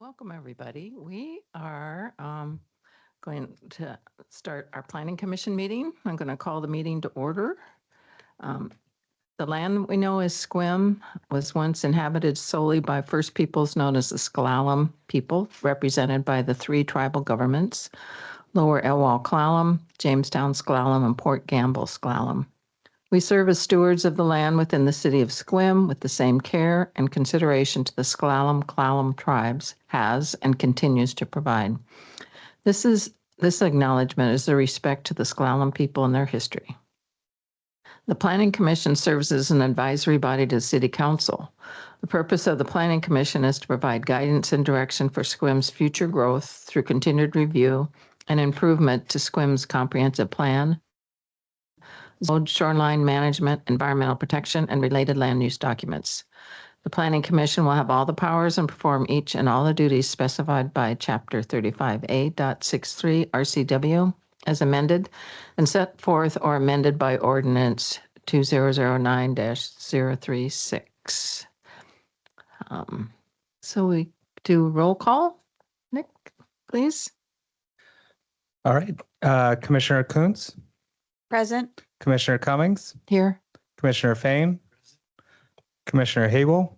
Welcome, everybody. We are going to start our Planning Commission meeting. I'm going to call the meeting to order. The land we know as Sequim was once inhabited solely by First Peoples known as the S'Klallam people, represented by the three tribal governments, Lower Elwha S'Klallam, Jamestown S'Klallam, and Port Gamble S'Klallam. We serve as stewards of the land within the city of Sequim with the same care and consideration to the S'Klallam tribes has and continues to provide. This acknowledgement is a respect to the S'Klallam people and their history. The Planning Commission serves as an advisory body to the City Council. The purpose of the Planning Commission is to provide guidance and direction for Sequim's future growth through continued review and improvement to Sequim's comprehensive plan, shoreline management, environmental protection, and related land use documents. The Planning Commission will have all the powers and perform each and all the duties specified by Chapter 35A.63 RCW as amended and set forth or amended by Ordinance 2009-036. So we do roll call. Nick, please. All right. Commissioner Kuntz, Present. Commissioner Cummings, Here. Commissioner Fain, Commissioner Hable.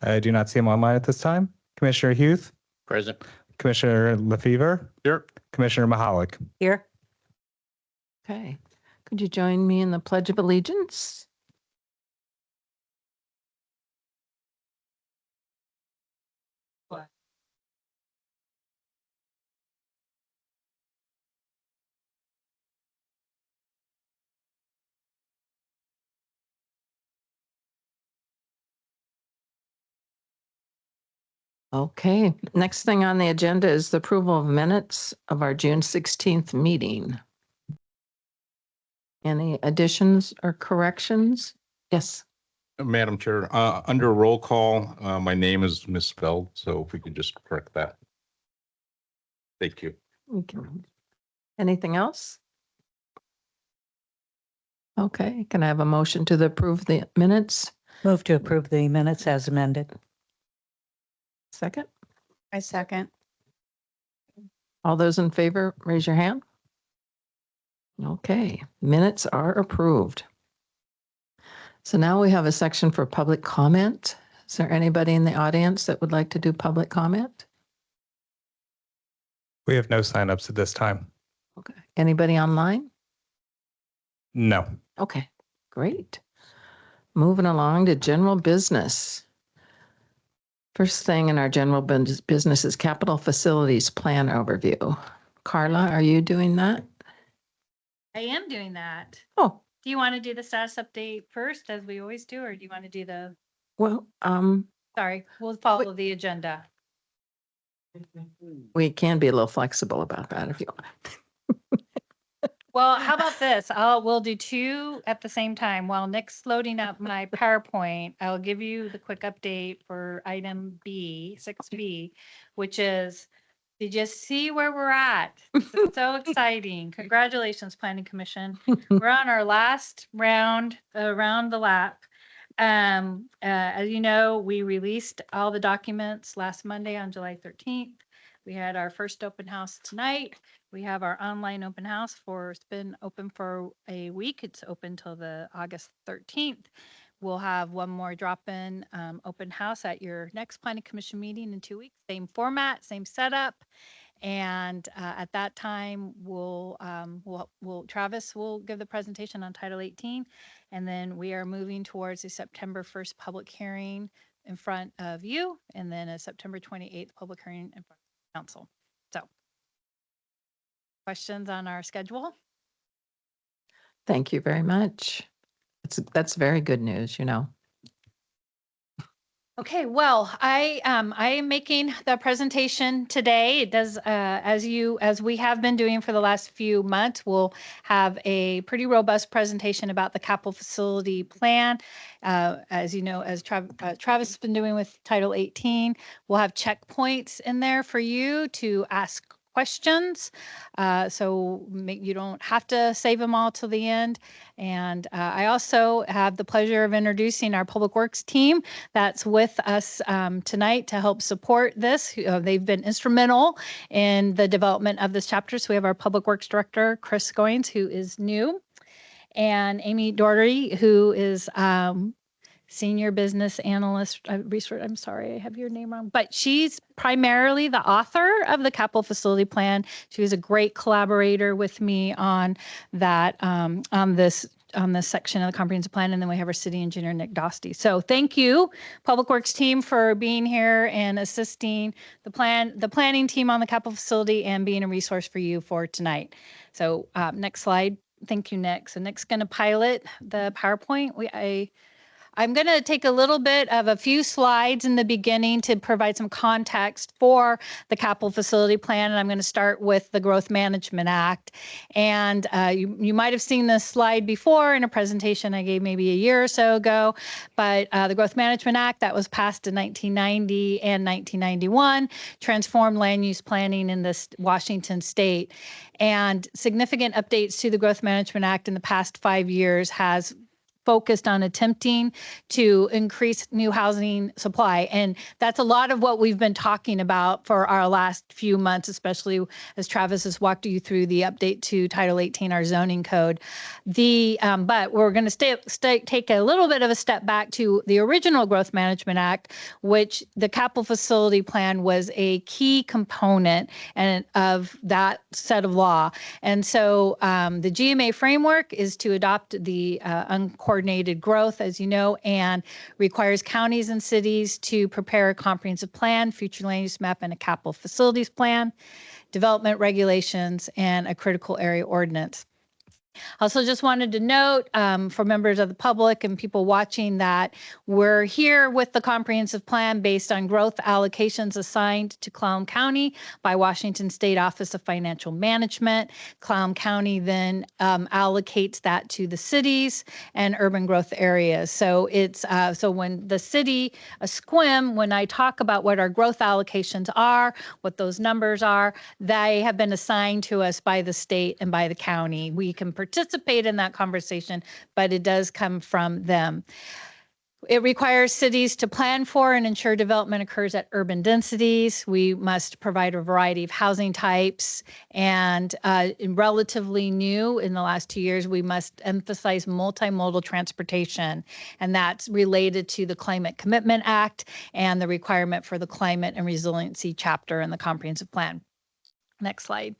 I do not see him online at this time. Commissioner Huth, Present. Commissioner Lefevre, Here. Commissioner Mahalik. Here. Okay. Could you join me in the Pledge of Allegiance? Okay, next thing on the agenda is the approval of minutes of our June 16th meeting. Any additions or corrections? Yes. Madam Chair, under roll call, my name is misspelled, so if we could just correct that. Thank you. Anything else? Okay, can I have a motion to approve the minutes? Move to approve the minutes as amended. Second? I second. All those in favor, raise your hand. Okay, minutes are approved. So now we have a section for public comment. Is there anybody in the audience that would like to do public comment? We have no signups at this time. Okay, anybody online? No. Okay, great. Moving along to general business. First thing in our general business is capital facilities plan overview. Carla, are you doing that? I am doing that. Oh, Do you want to do the status update first, as we always do, or do you want to do the, well, sorry, we'll follow the agenda. we can be a little flexible about that if you want. Well, how about this? We'll do two at the same time. While Nick's loading up my PowerPoint, I'll give you the quick update for item B, 6B, which is, did you see where we're at? It's so exciting. Congratulations, Planning Commission. We're on our last round, around the lap. As you know, we released all the documents last Monday on July 13th. We had our first open house tonight. We have our online open house it's been open for a week. It's open till the August 13th. We'll have one more drop-in open house at your next Planning Commission meeting in 2 weeks. Same format, same setup. And at that time, Travis will give the presentation on Title 18. And then we are moving towards a September 1st public hearing in front of you, and then a September 28th public hearing in front of the council. So, questions on our schedule? Thank you very much. That's very good news, you know. Okay, well, I am making the presentation today. It does, as we have been doing for the last few months, we'll have a pretty robust presentation about the capital facility plan. As you know, as Travis has been doing with Title 18, we'll have checkpoints in there for you to ask questions. So you don't have to save them all till the end. And I also have the pleasure of introducing our Public Works team that's with us tonight to help support this. They've been instrumental in the development of this chapter. So we have our Public Works Director, Chris Goins, who is new, and Amy Doherty, who is Senior Business Analyst Research. I'm sorry, I have your name wrong, but she's primarily the author of the capital facility plan. She was a great collaborator with me on that, on this section of the comprehensive plan. And then we have our city engineer, Nick Dosty. So thank you, Public Works team, for being here and assisting the planning team on the capital facility and being a resource for you for tonight. So next slide. Thank you, Nick. So Nick's going to pilot the PowerPoint. I'm going to take a little bit of a few slides in the beginning to provide some context for the capital facility plan. And I'm going to start with the Growth Management Act. And you might have seen this slide before in a presentation I gave maybe a year or so ago. But the Growth Management Act that was passed in 1990 and 1991 transformed land use planning in this Washington state. And significant updates to the Growth Management Act in the past 5 years has focused on attempting to increase new housing supply. And that's a lot of what we've been talking about for our last few months, especially as Travis has walked you through the update to Title 18, our zoning code. But we're going to take a little bit of a step back to the original Growth Management Act, which the capital facility plan was a key component of that set of law. And so the GMA framework is to adopt the uncoordinated growth, as you know, and requires counties and cities to prepare a comprehensive plan, future land use map, and a capital facilities plan, development regulations, and a critical area ordinance. Also just wanted to note for members of the public and people watching that we're here with the comprehensive plan based on growth allocations assigned to Clallam County by Washington State Office of Financial Management. Clallam County then allocates that to the cities and urban growth areas. So it's so when the city, a SQUIM, when I talk about what our growth allocations are, what those numbers are, they have been assigned to us by the state and by the county. We can participate in that conversation, but it does come from them. It requires cities to plan for and ensure development occurs at urban densities. We must provide a variety of housing types, and relatively new in the last 2 years, we must emphasize multimodal transportation, and that's related to the Climate Commitment Act and the requirement for the Climate and Resiliency chapter in the comprehensive plan. Next slide.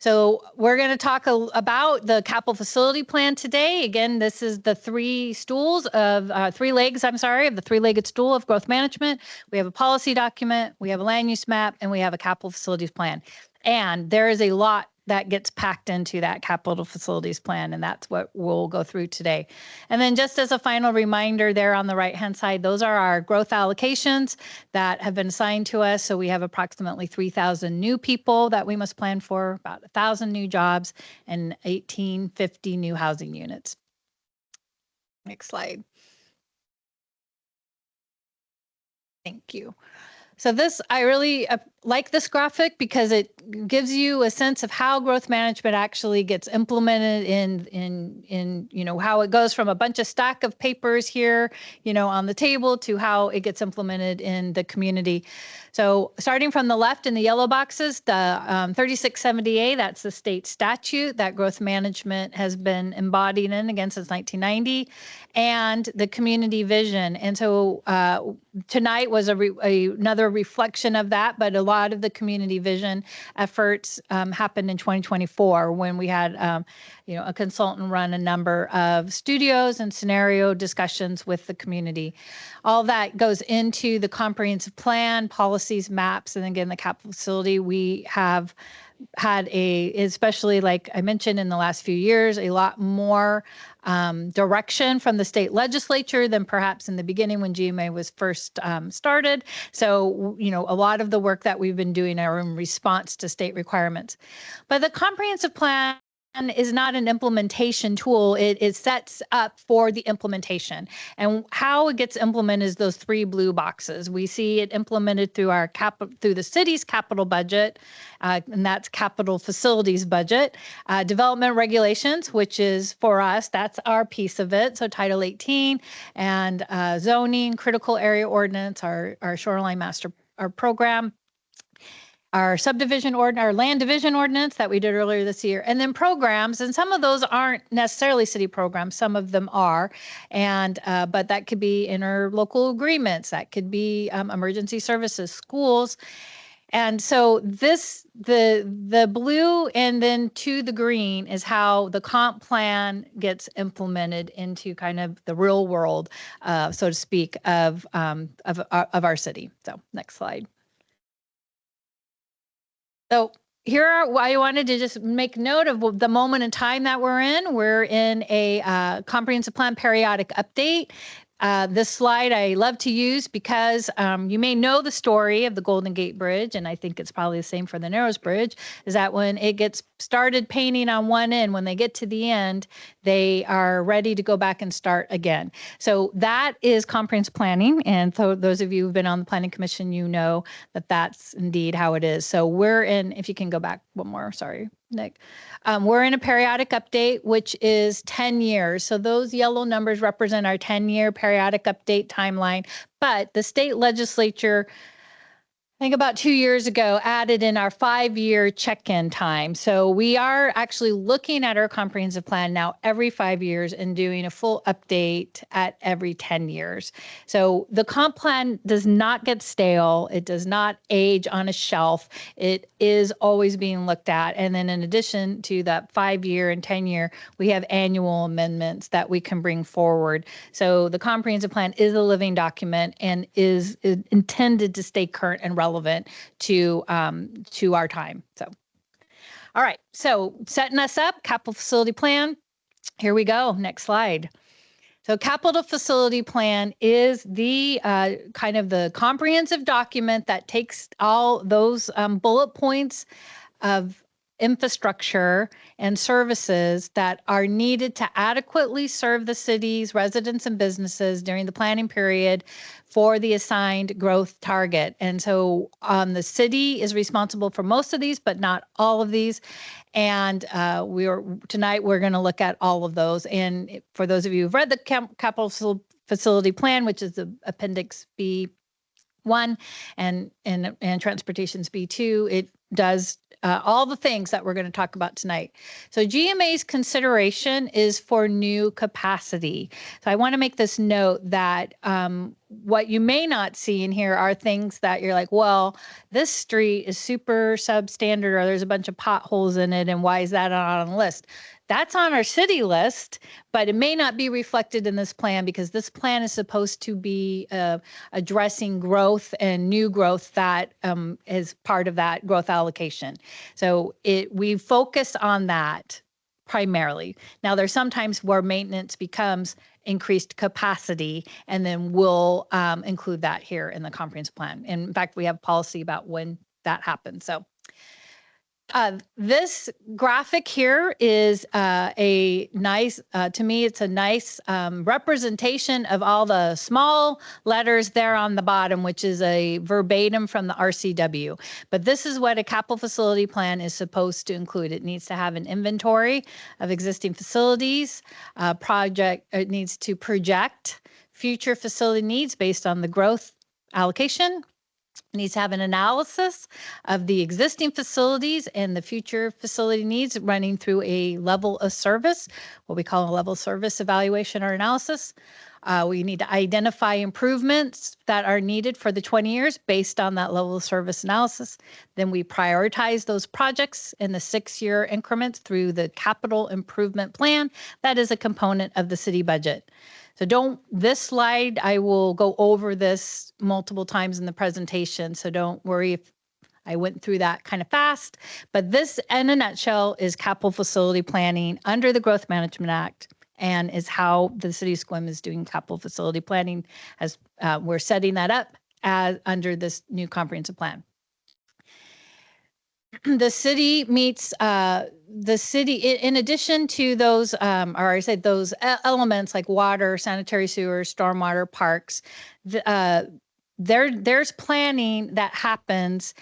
So we're going to talk about the capital facility plan today. Again, this is the three legs of the three-legged stool of growth management. We have a policy document, we have a land use map, and we have a capital facilities plan. And there is a lot that gets packed into that capital facilities plan, and that's what we'll go through today. And then just as a final reminder there on the right-hand side, those are our growth allocations that have been assigned to us. So we have approximately 3,000 new people that we must plan for, about 1,000 new jobs, and 1,850 new housing units. Next slide. Thank you. So this, I really like this graphic because it gives you a sense of how growth management actually gets implemented in how it goes from a bunch of stack of papers here, on the table to how it gets implemented in the community. So starting from the left in the yellow boxes, the 3670A, that's the state statute that growth management has been embodied in again since 1990, and the community vision. And so tonight was another reflection of that, but a lot of the community vision efforts happened in 2024 when we had a consultant run a number of studios and scenario discussions with the community. All that goes into the comprehensive plan, policies, maps, and again, the capital facility. We have had especially like I mentioned in the last few years, a lot more direction from the state legislature than perhaps in the beginning when GMA was first started. So, a lot of the work that we've been doing are in response to state requirements. But the comprehensive plan and is not an implementation tool. It sets up for the implementation. And how it gets implemented is those three blue boxes. We see it implemented through our through the city's capital budget, and that's capital facilities budget. Development regulations, which is for us, that's our piece of it. So Title 18 and zoning, critical area ordinance, our shoreline master, our program, our subdivision ordinance, our land division ordinance that we did earlier this year, and then programs. And some of those aren't necessarily city programs. Some of them are, and but that could be interlocal agreements. That could be emergency services, schools. And so the blue and then to the green is how the comp plan gets implemented into kind of the real world, so to speak, of our city. So next slide. So here are why I wanted to just make note of the moment in time that we're in. We're in a comprehensive plan periodic update. This slide I love to use because you may know the story of the Golden Gate Bridge, and I think it's probably the same for the Narrows Bridge, is that when it gets started painting on one end, when they get to the end, they are ready to go back and start again. So that is comprehensive planning. And so those of you who've been on the Planning Commission, you know that that's indeed how it is. So we're in, if you can go back one more, sorry, Nick. We're in a periodic update, which is 10 years. So those yellow numbers represent our 10-year periodic update timeline. But the state legislature, I think about 2 years ago, added in our 5-year check-in time. So we are actually looking at our comprehensive plan now every 5 years and doing a full update at every 10 years. So the comp plan does not get stale. It does not age on a shelf. It is always being looked at. And then in addition to that 5-year and 10-year, we have annual amendments that we can bring forward. So the comprehensive plan is a living document and is intended to stay current and relevant to our time. So, all right. So setting us up, capital facility plan. Here we go. Next slide. So capital facility plan is the kind of the comprehensive document that takes all those bullet points of infrastructure and services that are needed to adequately serve the city's residents and businesses during the planning period for the assigned growth target. And so the city is responsible for most of these, but not all of these. And tonight we're going to look at all of those. And for those of you who've read the capital facility plan, which is the Appendix B1 and Transportation's B2, it does all the things that we're going to talk about tonight. So GMA's consideration is for new capacity. So I want to make this note that what you may not see in here are things that you're like, well, this street is super substandard, or there's a bunch of potholes in it, and why is that not on the list? That's on our city list, but it may not be reflected in this plan because this plan is supposed to be addressing growth and new growth that is part of that growth allocation. So we focus on that primarily. Now, there's sometimes where maintenance becomes increased capacity, and then we'll include that here in the comprehensive plan. And in fact, we have policy about when that happens. So this graphic here is a nice, to me, it's a nice representation of all the small letters there on the bottom, which is a verbatim from the RCW. But this is what a capital facility plan is supposed to include. It needs to have an inventory of existing facilities, it needs to project future facility needs based on the growth allocation. It needs to have an analysis of the existing facilities and the future facility needs running through a level of service, what we call a level of service evaluation or analysis. We need to identify improvements that are needed for the 20 years based on that level of service analysis. Then we prioritize those projects in the 6-year increments through the capital improvement plan. That is a component of the city budget. So this slide, I will go over this multiple times in the presentation, so don't worry if I went through that kind of fast. But this, in a nutshell, is capital facility planning under the Growth Management Act, and is how the city of Sequim is doing capital facility planning as we're setting that up under this new comprehensive plan. the city meets, the city, in addition to those, or I said those elements like water, sanitary sewer, stormwater, parks, there's planning that happens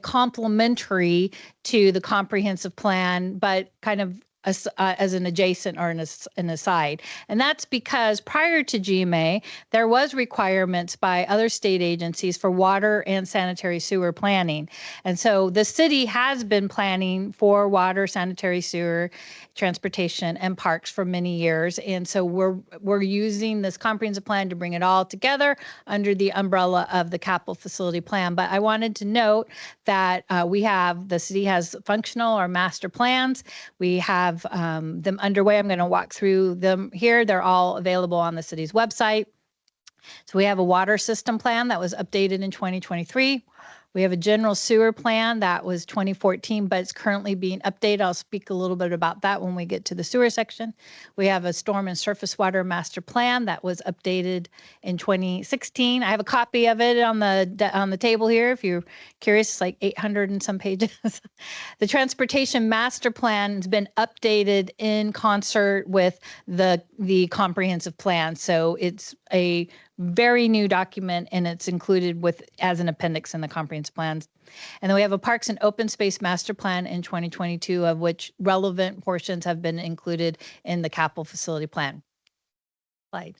complementary to the comprehensive plan, but kind of as an adjacent or an aside. And that's because prior to GMA, there was requirements by other state agencies for water and sanitary sewer planning. And so the city has been planning for water, sanitary sewer, transportation, and parks for many years. And so we're using this comprehensive plan to bring it all together under the umbrella of the capital facility plan. But I wanted to note that the city has functional or master plans. We have them underway. I'm going to walk through them here. They're all available on the city's website. So we have a water system plan that was updated in 2023. We have a general sewer plan that was 2014, but it's currently being updated. I'll speak a little bit about that when we get to the sewer section. We have a storm and surface water master plan that was updated in 2016. I have a copy of it on the table here. If you're curious, it's like 800 and some pages. The transportation master plan has been updated in concert with the comprehensive plan. So it's a very new document, and it's included as an appendix in the comprehensive plans. And then we have a parks and open space master plan in 2022, of which relevant portions have been included in the capital facility plan. Slide.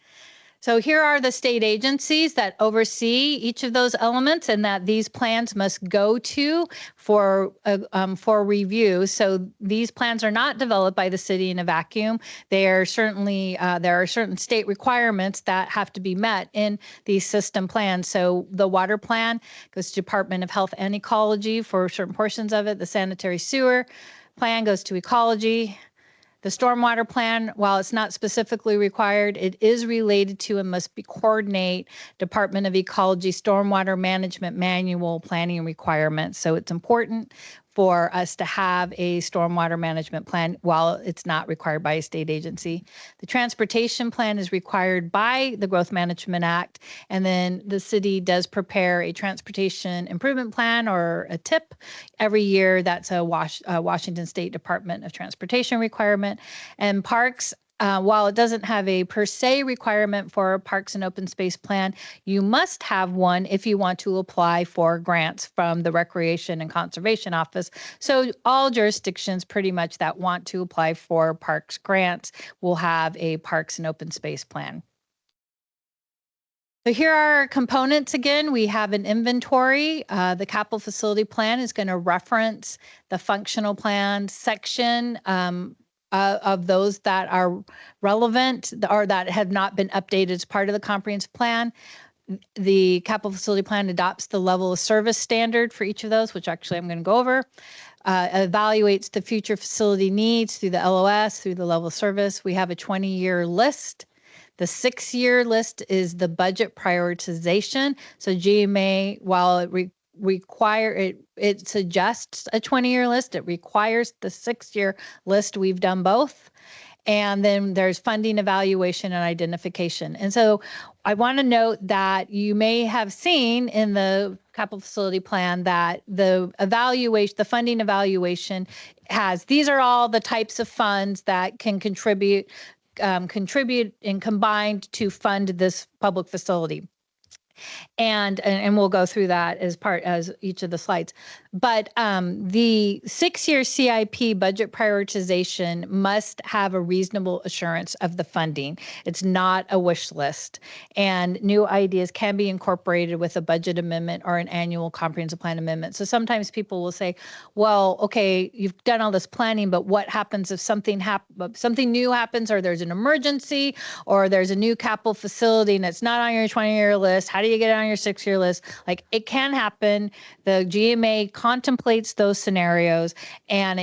So here are the state agencies that oversee each of those elements and that these plans must go to for review. So these plans are not developed by the city in a vacuum. They are certainly, there are certain state requirements that have to be met in these system plans. So the water plan goes to Department of Health and Ecology for certain portions of it. The sanitary sewer plan goes to ecology. The stormwater plan, while it's not specifically required, it is related to and must coordinate Department of Ecology stormwater management manual planning requirements. So it's important for us to have a stormwater management plan while it's not required by a state agency. The transportation plan is required by the Growth Management Act, and then the city does prepare a transportation improvement plan or a TIP every year. That's a Washington State Department of Transportation requirement. And parks, while it doesn't have a per se requirement for a parks and open space plan, you must have one if you want to apply for grants from the Recreation and Conservation Office. So all jurisdictions pretty much that want to apply for parks grants will have a parks and open space plan. So here are our components again. We have an inventory. The capital facility plan is going to reference the functional plan section of those that are relevant or that have not been updated as part of the comprehensive plan. The capital facility plan adopts the level of service standard for each of those, which actually I'm going to go over. Evaluates the future facility needs through the LOS, through the level of service. We have a 20-year list. The 6-year list is the budget prioritization. So GMA, while it suggests a 20-year list, it requires the 6-year list. We've done both. And then there's funding evaluation and identification. And so I want to note that you may have seen in the capital facility plan that the funding evaluation these are all the types of funds that can contribute and combined to fund this public facility. And we'll go through that as each of the slides. But the 6-year CIP budget prioritization must have a reasonable assurance of the funding. It's not a wish list. And new ideas can be incorporated with a budget amendment or an annual comprehensive plan amendment. So sometimes people will say, well, okay, you've done all this planning, but what happens if something new happens, or there's an emergency, or there's a new capital facility and it's not on your 20-year list? How do you get it on your 6-year list? Like, it can happen. The GMA contemplates those scenarios, and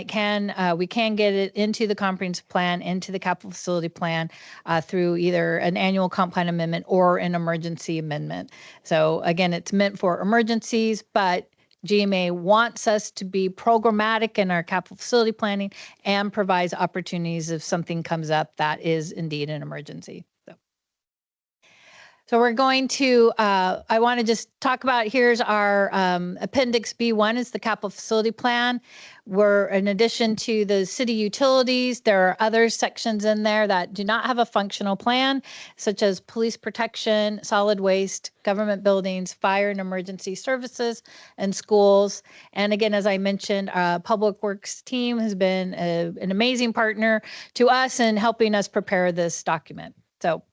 we can get it into the comprehensive plan, into the capital facility plan through either an annual comp plan amendment or an emergency amendment. So again, it's meant for emergencies, but GMA wants us to be programmatic in our capital facility planning and provides opportunities if something comes up that is indeed an emergency. So we're going to, I want to just talk about, here's our Appendix B1 is the capital facility plan. We're, in addition to the city utilities, there are other sections in there that do not have a functional plan, such as police protection, solid waste, government buildings, fire and emergency services, and schools. And again, as I mentioned, Public Works team has been an amazing partner to us in helping us prepare this document. So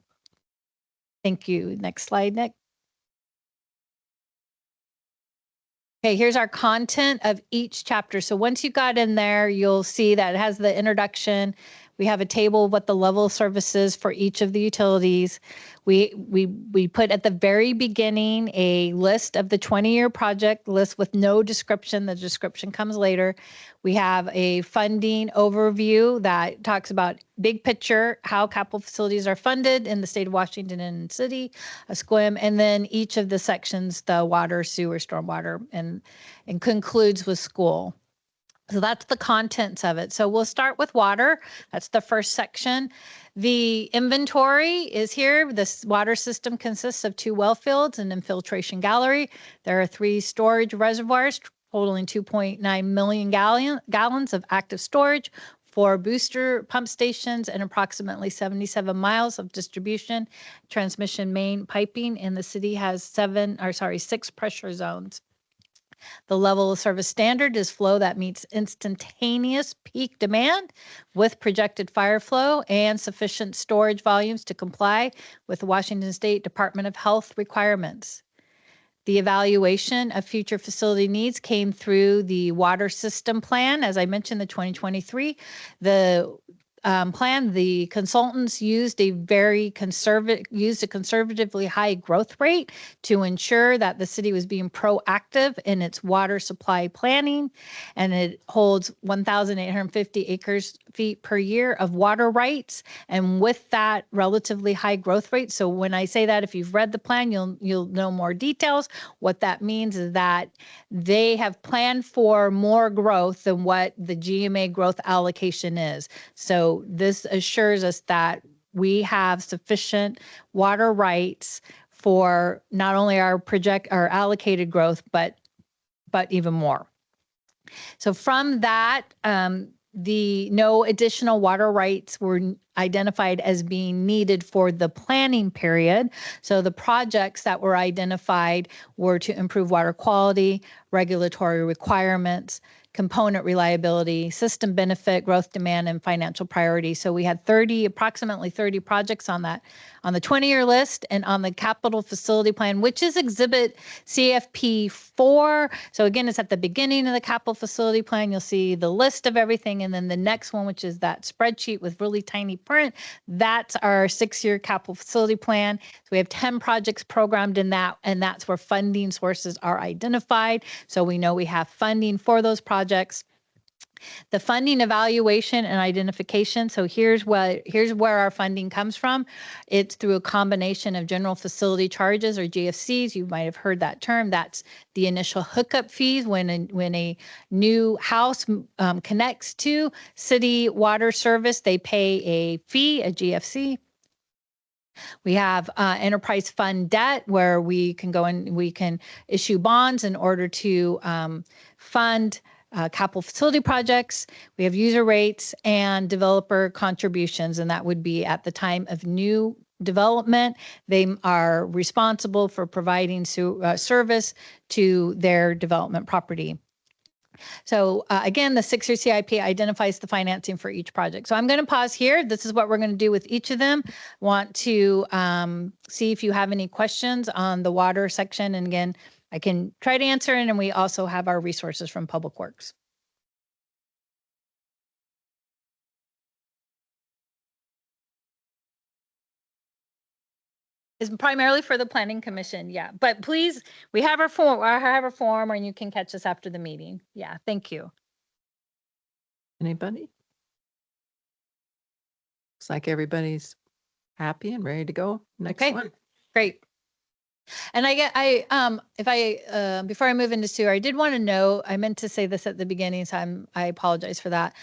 thank you. Next slide, Nick. Okay, here's our content of each chapter. So once you got in there, you'll see that it has the introduction. We have a table of what the level of service is for each of the utilities. We put at the very beginning a list of the 20-year project list with no description. The description comes later. We have a funding overview that talks about big picture, how capital facilities are funded in the state of Washington and city, a SQUIM, and then each of the sections, the water, sewer, stormwater, and concludes with school. So that's the contents of it. So we'll start with water. That's the first section. The inventory is here. This water system consists of 2 well fields and infiltration gallery. There are 3 storage reservoirs totaling 2.9 million gallons of active storage, 4 booster pump stations, and approximately 77 miles of distribution transmission main piping. And the city has 6 pressure zones. The level of service standard is flow that meets instantaneous peak demand with projected fire flow and sufficient storage volumes to comply with the Washington State Department of Health requirements. The evaluation of future facility needs came through the water system plan. As I mentioned, the 2023, the plan, the consultants used a conservatively high growth rate to ensure that the city was being proactive in its water supply planning, and it holds 1,850 acres feet per year of water rights. And with that relatively high growth rate, so when I say that, if you've read the plan, you'll know more details. What that means is that they have planned for more growth than what the GMA growth allocation is. So this assures us that we have sufficient water rights for not only our allocated growth, but even more. So from that, no additional water rights were identified as being needed for the planning period. So the projects that were identified were to improve water quality, regulatory requirements, component reliability, system benefit, growth demand, and financial priority. So we had approximately 30 projects on the 20-year list, and on the capital facility plan, which is exhibit CFP 4. So again, it's at the beginning of the capital facility plan. You'll see the list of everything. And then the next one, which is that spreadsheet with really tiny print, that's our 6-year capital facility plan. So we have 10 projects programmed in that, and that's where funding sources are identified. So we know we have funding for those projects. The funding evaluation and identification. So here's where our funding comes from. It's through a combination of general facility charges, or GFCs. You might have heard that term. That's the initial hookup fees when a new house connects to city water service. They pay a fee, a GFC. We have enterprise fund debt, where we can go and we can issue bonds in order to fund capital facility projects. We have user rates and developer contributions, and that would be at the time of new development. They are responsible for providing service to their development property. So again, the 6-year CIP identifies the financing for each project. So I'm going to pause here. This is what we're going to do with each of them. Want to see if you have any questions on the water section. And again, I can try to answer, and we also have our resources from Public Works. It's primarily for the Planning Commission, yeah. But please, we have our form. I have a form, and you can catch us after the meeting. Yeah, thank you. Anybody? Looks like everybody's happy and ready to go. Next Okay. one. Great. And before I move into sewer, I did want to know, I meant to say this at the beginning, so I apologize for that.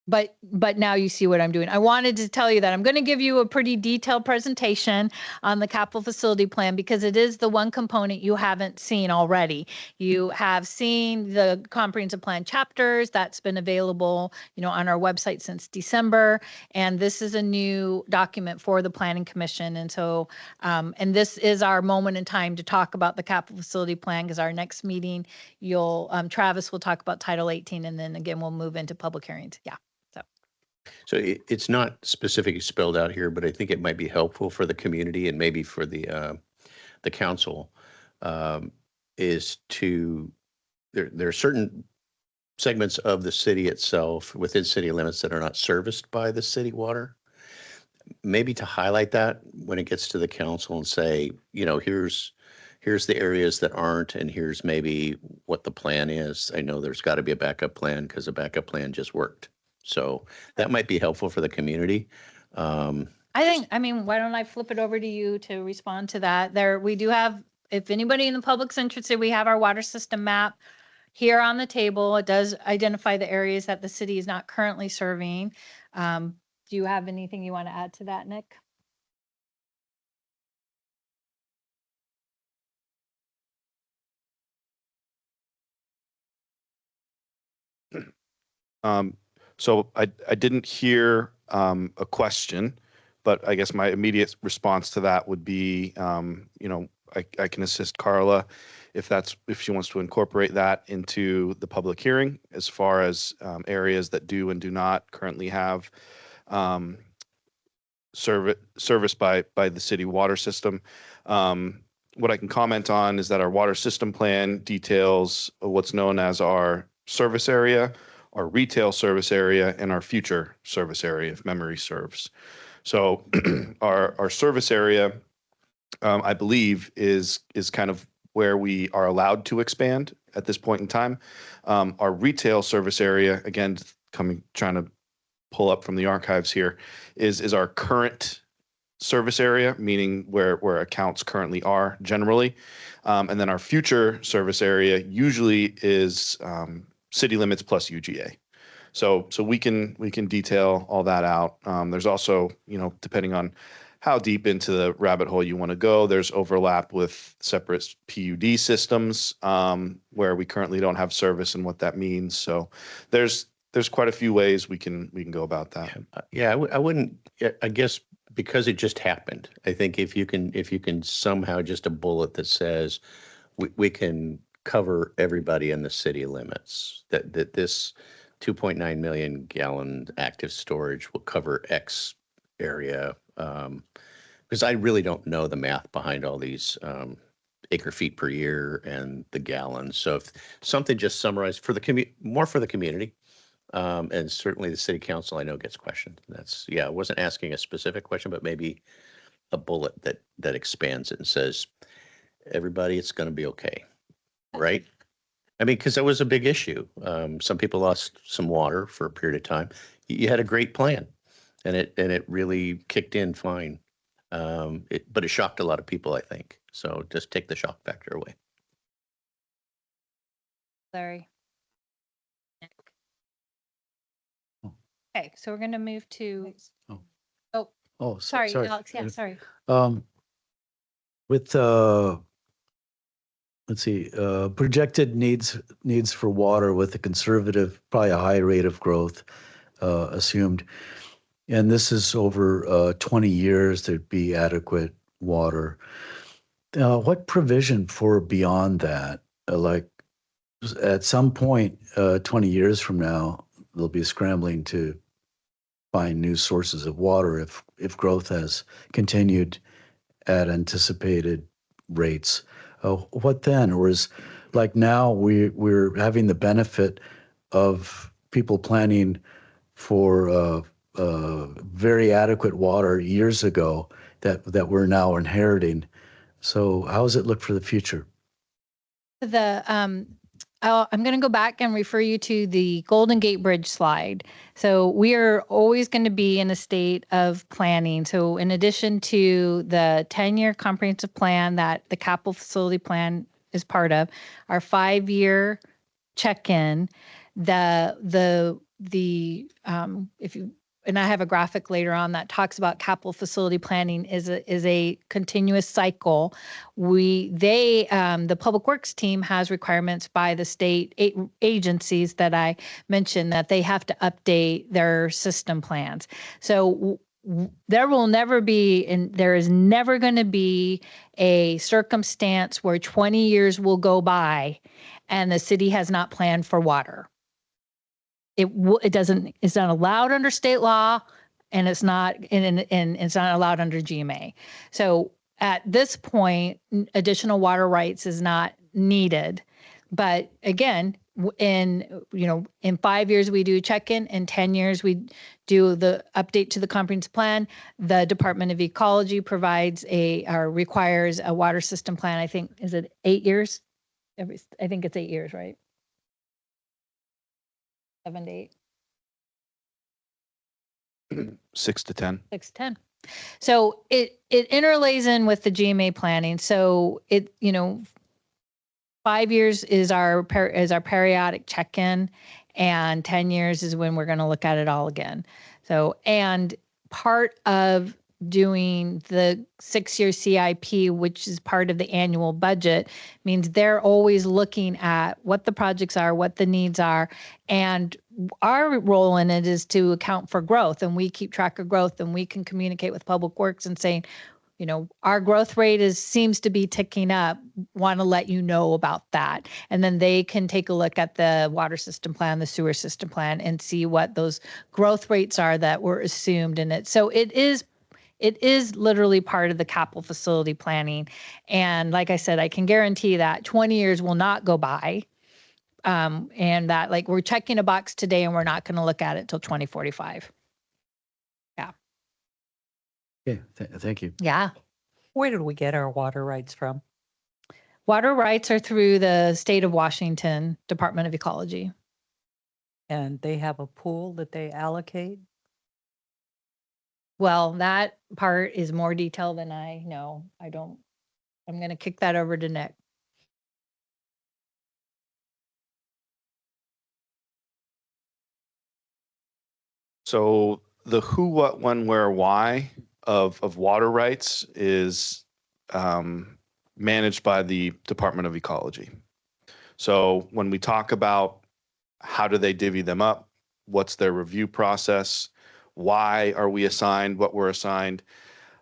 But now you see what I'm doing. I wanted to tell you that I'm going to give you a pretty detailed presentation on the capital facility plan because it is the one component you haven't seen already. You have seen the comprehensive plan chapters that's been available, on our website since December. And this is a new document for the Planning Commission. And so, and this is our moment in time to talk about the capital facility plan because our next meeting, Travis will talk about Title 18 and then again, we'll move into public hearings. Yeah. So it's not specifically spelled out here, but I think it might be helpful for the community and maybe for the council, is to, there are certain segments of the city itself within city limits that are not serviced by the city water. Maybe to highlight that when it gets to the council and say, here's the areas that aren't, and here's maybe what the plan is. I know there's got to be a backup plan because a backup plan just worked. So that might be helpful for the community. Why don't I flip it over to you to respond to that? We do have, if anybody in the public's interested, we have our water system map here on the table. It does identify the areas that the city is not currently serving. Do you have anything you want to add to that, Nick? So I didn't hear a question, but I guess my immediate response to that would be, I can assist Carla if she wants to incorporate that into the public hearing as far as areas that do and do not currently have service by the city water system. What I can comment on is that our water system plan details what's known as our service area, our retail service area, and our future service area, if memory serves. So our service area, I believe, is kind of where we are allowed to expand at this point in time. Our retail service area, again, trying to pull up from the archives here, is our current service area, meaning where accounts currently are generally. And then our future service area usually is city limits plus UGA. So we can detail all that out. There's also, depending on how deep into the rabbit hole you want to go, there's overlap with separate PUD systems where we currently don't have service and what that means. So there's quite a few ways we can go about that. Yeah, I wouldn't, I guess, because it just happened. I think if you can somehow just a bullet that says we can cover everybody in the city limits, that this 2.9 million gallon active storage will cover X area. Because I really don't know the math behind all these acre feet per year and the gallons. So if something just summarized for the more for the community, and certainly the city council, I know, gets questioned. I wasn't asking a specific question, but maybe a bullet that expands it and says, everybody, it's going to be okay. Right? I mean, because that was a big issue. Some people lost some water for a period of time. You had a great plan, and it really kicked in fine. But it shocked a lot of people, I think. So just take the shock factor away. Larry. Okay, so we're going to move to. Oh, Sorry, Alex. Yeah, sorry. With let's see, projected needs for water with a conservative, probably a high rate of growth assumed, and this is over 20 years. There'd be adequate water. What provision for beyond that? Like at some point, 20 years from now, they'll be scrambling to find new sources of water if growth has continued at anticipated rates. What then? Or is like now we're having the benefit of people planning for very adequate water years ago that we're now inheriting. So how does it look for the future? I'm going to go back and refer you to the Golden Gate Bridge slide. So we are always going to be in a state of planning. So in addition to the 10-year comprehensive plan that the capital facility plan is part of, our 5-year check-in, the if you, and I have a graphic later on that talks about capital facility planning is a continuous cycle. The Public Works team has requirements by the state agencies that I mentioned that they have to update their system plans. So there will never be, and there is never going to be a circumstance where 20 years will go by and the city has not planned for water. It doesn't, it's not allowed under state law, and it's not, and it's not allowed under GMA. So at this point, additional water rights is not needed. But again, in 5 years, we do check-in, in 10 years, we do the update to the comprehensive plan. The Department of Ecology provides or requires a water system plan. I think, is it 8 years? I think it's 8 years, right? 7 to 8. 6 to 10. 6 to 10. So it interlays in with the GMA planning. So 5 years is our periodic check-in, and 10 years is when we're going to look at it all again. So, and part of doing the 6-year CIP, which is part of the annual budget, means they're always looking at what the projects are, what the needs are, and our role in it is to account for growth, and we keep track of growth, and we can communicate with Public Works and saying, our growth rate seems to be ticking up. Want to let you know about that. And then they can take a look at the water system plan, the sewer system plan, and see what those growth rates are that were assumed in it. So it is literally part of the capital facility planning. And like I said, I can guarantee that 20 years will not go by. And that we're checking a box today and we're not going to look at it till 2045. Okay, thank you. Yeah. Where did we get our water rights from? Water rights are through the state of Washington Department of Ecology. And they have a pool that they allocate? Well, that part is more detailed than I know. I'm going to kick that over to Nick. So the who, what, when, where, why of water rights is managed by the Department of Ecology. So when we talk about how do they divvy them up, what's their review process, why are we assigned what we're assigned,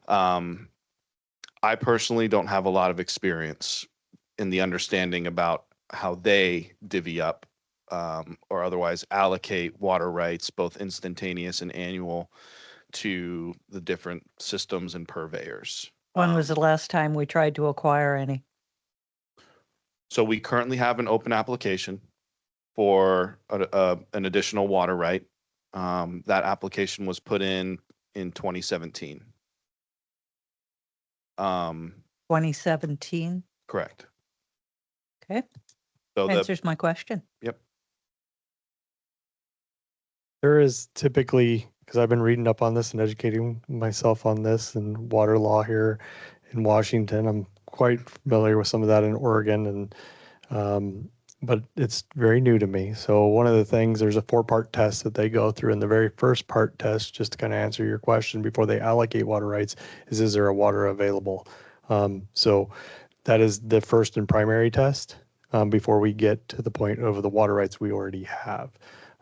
I personally don't have a lot of experience in the understanding about how they divvy up or otherwise allocate water rights, both instantaneous and annual, to the different systems and purveyors. When was the last time we tried to acquire any? So we currently have an open application for an additional water right. That application was put in 2017. 2017? Correct. Okay, So answers my question. Yep. There is typically, because I've been reading up on this and educating myself on this and water law here in Washington. I'm quite familiar with some of that in Oregon, but it's very new to me. So one of the things, there's a 4-part test that they go through, and the very first part test, just to kind of answer your question before they allocate water rights, is there a water available? So that is the first and primary test before we get to the point of the water rights we already have.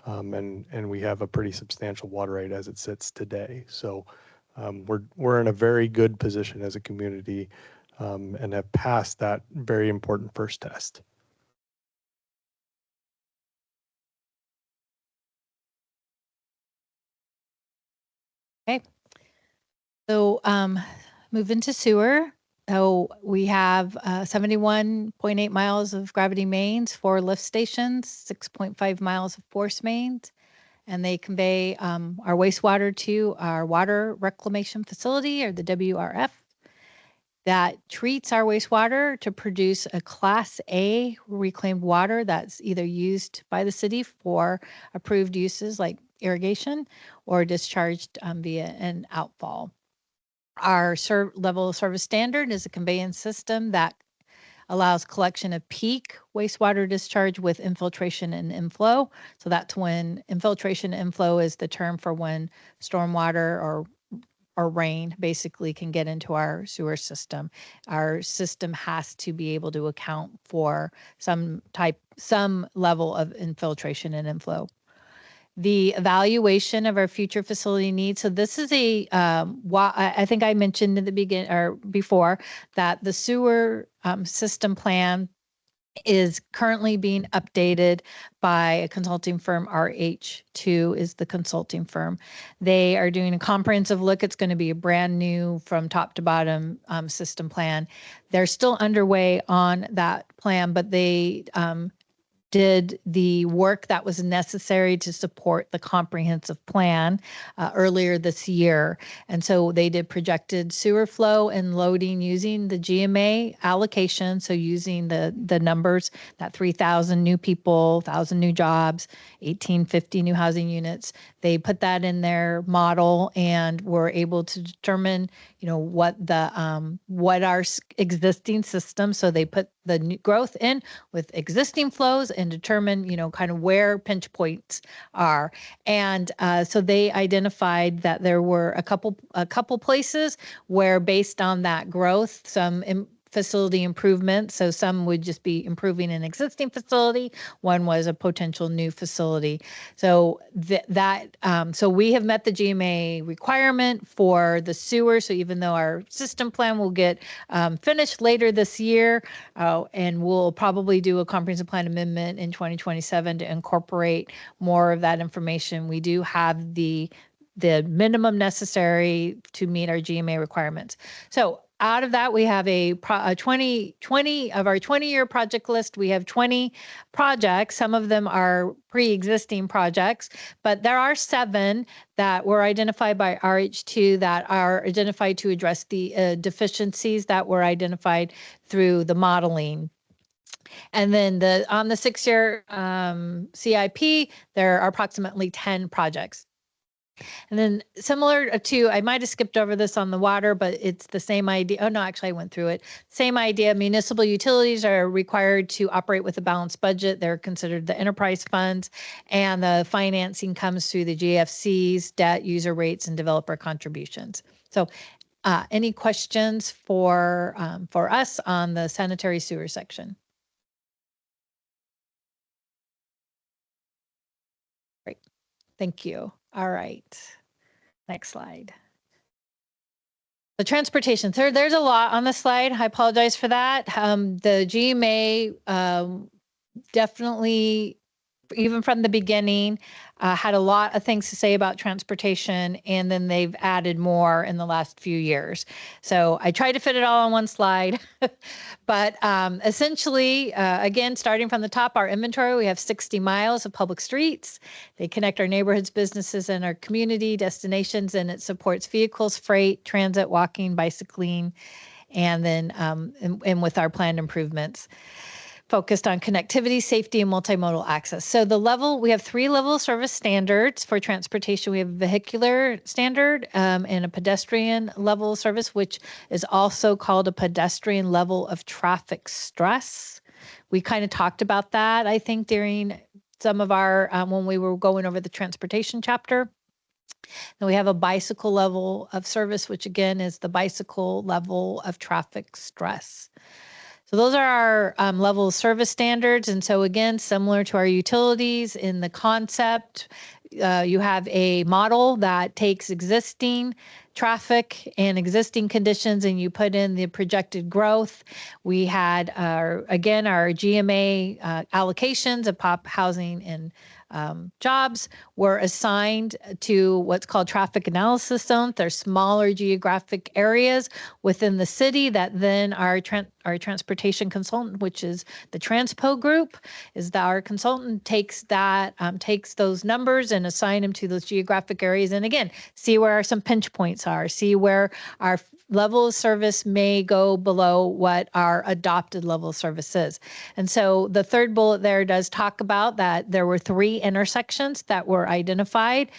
And we have a pretty substantial water right as it sits today. So we're in a very good position as a community and have passed that very important first test. Okay. So move into sewer. So we have 71.8 miles of gravity mains, 4 lift stations, 6.5 miles of force mains, and they convey our wastewater to our water reclamation facility, or the WRF, that treats our wastewater to produce a Class A reclaimed water that's either used by the city for approved uses like irrigation or discharged via an outfall. Our level of service standard is a conveyance system that allows collection of peak wastewater discharge with infiltration and inflow. So that's when infiltration and inflow is the term for when stormwater or rain basically can get into our sewer system. Our system has to be able to account for some level of infiltration and inflow. The evaluation of our future facility needs. So this is I think I mentioned in the beginning or before that the sewer system plan is currently being updated by a consulting firm. RH2 is the consulting firm. They are doing a comprehensive look. It's going to be a brand new from top to bottom system plan. They're still underway on that plan, but they did the work that was necessary to support the comprehensive plan earlier this year. And so they did projected sewer flow and loading using the GMA allocation. So using the numbers, that 3,000 new people, 1,000 new jobs, 1,850 new housing units. They put that in their model and were able to determine, what our existing system. So they put the new growth in with existing flows and determine, kind of where pinch points are. And so they identified that there were a couple places where, based on that growth, some facility improvements. So some would just be improving an existing facility. One was a potential new facility. So so we have met the GMA requirement for the sewer. So even though our system plan will get finished later this year, and we'll probably do a comprehensive plan amendment in 2027 to incorporate more of that information, we do have the minimum necessary to meet our GMA requirements. So out of that, we have a 20 of our 20-year project list. We have 20 projects. Some of them are pre-existing projects, but there are 7 that were identified by RH2 that are identified to address the deficiencies that were identified through the modeling. And then on the 6-year CIP, there are approximately 10 projects. And then similar to, I might have skipped over this on the water, but it's the same idea. Oh, no, actually I went through it. Same idea. Municipal utilities are required to operate with a balanced budget. They're considered the enterprise funds, and the financing comes through the GFCs, debt, user rates, and developer contributions. So any questions for us on the sanitary sewer section? Great. Thank you. All right. Next slide. The transportation. So there's a lot on the slide. I apologize for that. The GMA definitely, even from the beginning, had a lot of things to say about transportation, and then they've added more in the last few years. So I tried to fit it all on one slide, but essentially, again, starting from the top, our inventory, we have 60 miles of public streets. They connect our neighborhoods, businesses, and our community destinations, and it supports vehicles, freight, transit, walking, bicycling, and then and with our planned improvements focused on connectivity, safety, and multimodal access. So we have 3 level service standards for transportation. We have a vehicular standard and a pedestrian level service, which is also called a pedestrian level of traffic stress. We kind of talked about that, I think, during some of our, when we were going over the transportation chapter. Then we have a bicycle level of service, which again is the bicycle level of traffic stress. So those are our level of service standards. And so again, similar to our utilities in the concept, you have a model that takes existing traffic and existing conditions, and you put in the projected growth. We had our GMA allocations of pop housing and jobs were assigned to what's called traffic analysis zones. They're smaller geographic areas within the city that then our transportation consultant, which is the Transpo group, is that our consultant takes those numbers and assign them to those geographic areas. And again, see where some pinch points are, see where our level of service may go below what our adopted level of service is. And so the third bullet there does talk about that there were 3 intersections that were identified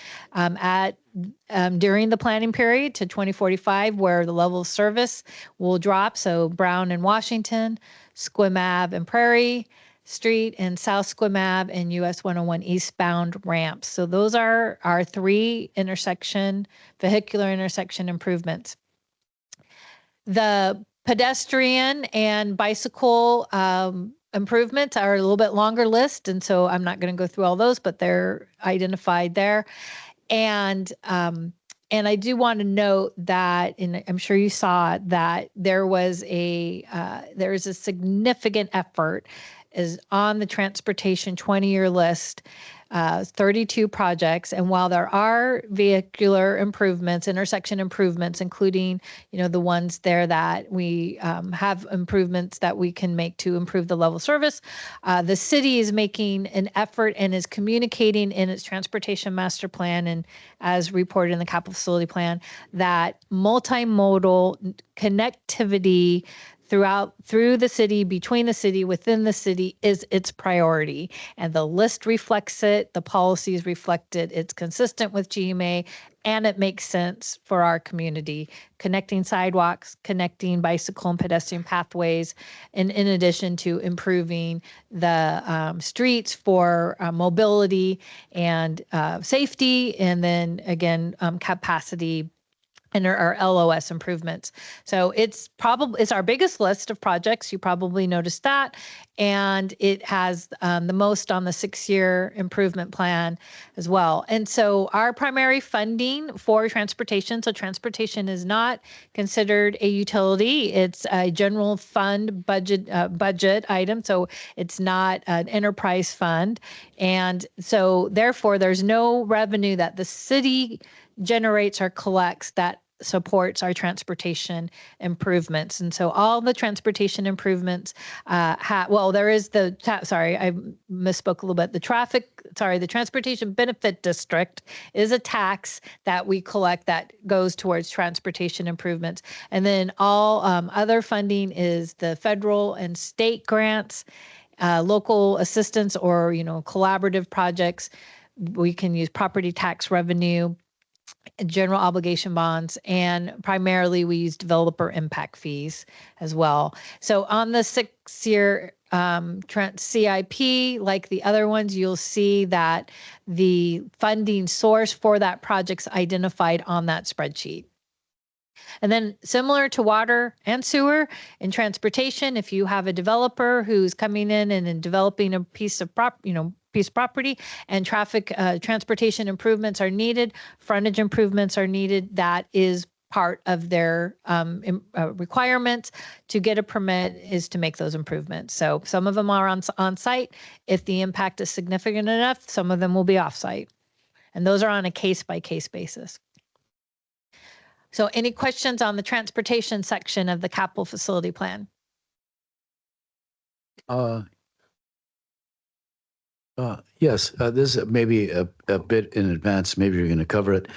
during the planning period to 2045, where the level of service will drop. So Brown and Washington, Squim Ave and Prairie Street, and South Squim Ave and US 101 eastbound ramps. So those are our 3 vehicular intersection improvements. The pedestrian and bicycle improvements are a little bit longer list, and so I'm not going to go through all those, but they're identified there. And I do want to note that, and I'm sure you saw it, that there is a significant effort is on the transportation 20-year list, 32 projects. And while there are vehicular improvements, intersection improvements, including, the ones there that we have improvements that we can make to improve the level of service, the city is making an effort and is communicating in its transportation master plan, and as reported in the capital facility plan, that multimodal connectivity through the city, between the city, within the city is its priority. And the list reflects it, the policies reflect it, it's consistent with GMA, and it makes sense for our community. Connecting sidewalks, connecting bicycle and pedestrian pathways, and in addition to improving the streets for mobility and safety, and then again, capacity and our LOS improvements. So it's our biggest list of projects. You probably noticed that. And it has the most on the 6-year improvement plan as well. And so our primary funding for transportation, so transportation is not considered a utility. It's a general fund budget item. So it's not an enterprise fund. And so therefore there's no revenue that the city generates or collects that supports our transportation improvements. And so all the transportation improvements there is I misspoke a little bit. The Transportation Benefit District is a tax that we collect that goes towards transportation improvements. And then all other funding is the federal and state grants, local assistance, or, collaborative projects. We can use property tax revenue, general obligation bonds, and primarily we use developer impact fees as well. So on the 6-year CIP, like the other ones, you'll see that the funding source for that project's identified on that spreadsheet. And then similar to water and sewer and transportation, if you have a developer who's coming in and developing a piece of property and transportation improvements are needed, frontage improvements are needed, that is part of their requirements to get a permit, is to make those improvements. So some of them are on site. If the impact is significant enough, some of them will be off site. And those are on a case by case basis. So any questions on the transportation section of the capital facility plan? Yes, this is maybe a bit in advance. Maybe you're going to cover it.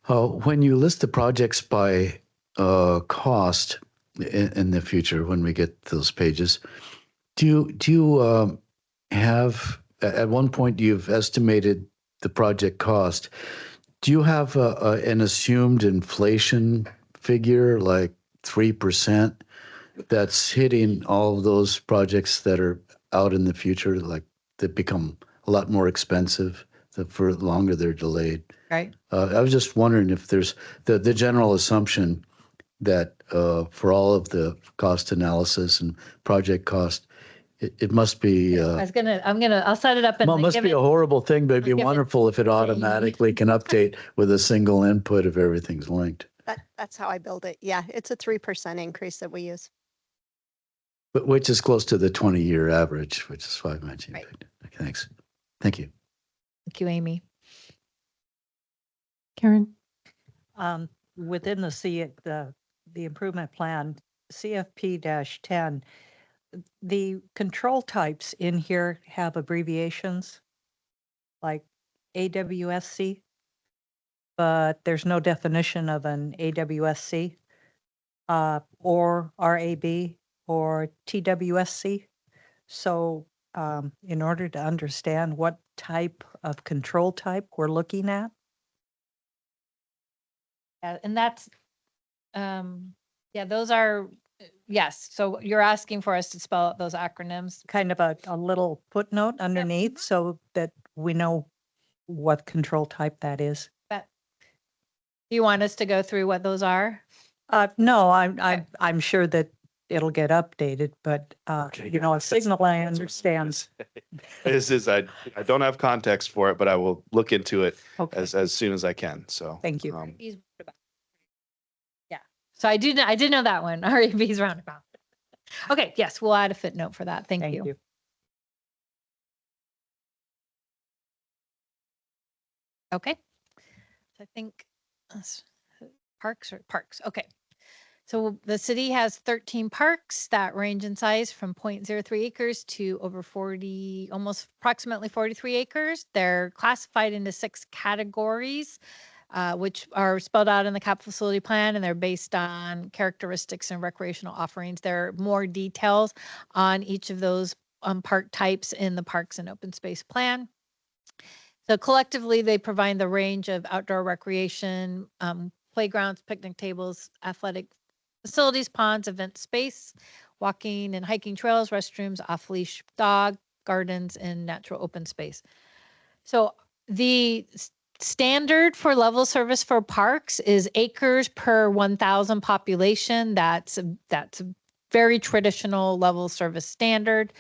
When you list the projects by cost in the future, when we get those pages, do you have, at one point you've estimated the project cost? Do you have an assumed inflation figure, like 3%, that's hitting all of those projects that are out in the future, like that become a lot more expensive the for longer they're delayed? Right. I was just wondering if there's the general assumption that for all of the cost analysis and project cost, it must be. I'll set it up and Well, it must be a horrible thing, but it'd be wonderful if it automatically can update with a single input if everything's linked. That's how I build it. Yeah, it's a 3% increase that we use. But which is close to the 20-year average, which is why I mentioned it. Okay, thanks. Thank you. Thank you, Amy. Karen? Within the improvement plan, CFP-10, the control types in here have abbreviations like AWSC, but there's no definition of an AWSC or RAB or TWSC. So in order to understand what type of control type we're looking at? And that's, yeah, those are, yes. So you're asking for us to spell out those acronyms. Kind of a little footnote underneath so that we know what control type that is. But do you want us to go through what those are? No, I'm sure that it'll get updated, but, you know, a signal I understand. This is, I don't have context for it, but I will look into it Okay, as soon as I can. So. thank you. Yeah. So I did know that one, REB's roundabout. Okay, yes, we'll add a footnote for that. Thank you. Okay. So I think parks. Okay. So the city has 13 parks that range in size from 0.03 acres to over 40, almost approximately 43 acres. They're classified into 6 categories, which are spelled out in the capital facility plan, and they're based on characteristics and recreational offerings. There are more details on each of those park types in the Parks and Open Space Plan. So collectively, they provide the range of outdoor recreation, playgrounds, picnic tables, athletic facilities, ponds, event space, walking and hiking trails, restrooms, off-leash dog, gardens, and natural open space. So the standard for level service for parks is acres per 1,000 population. That's a very traditional level service standard.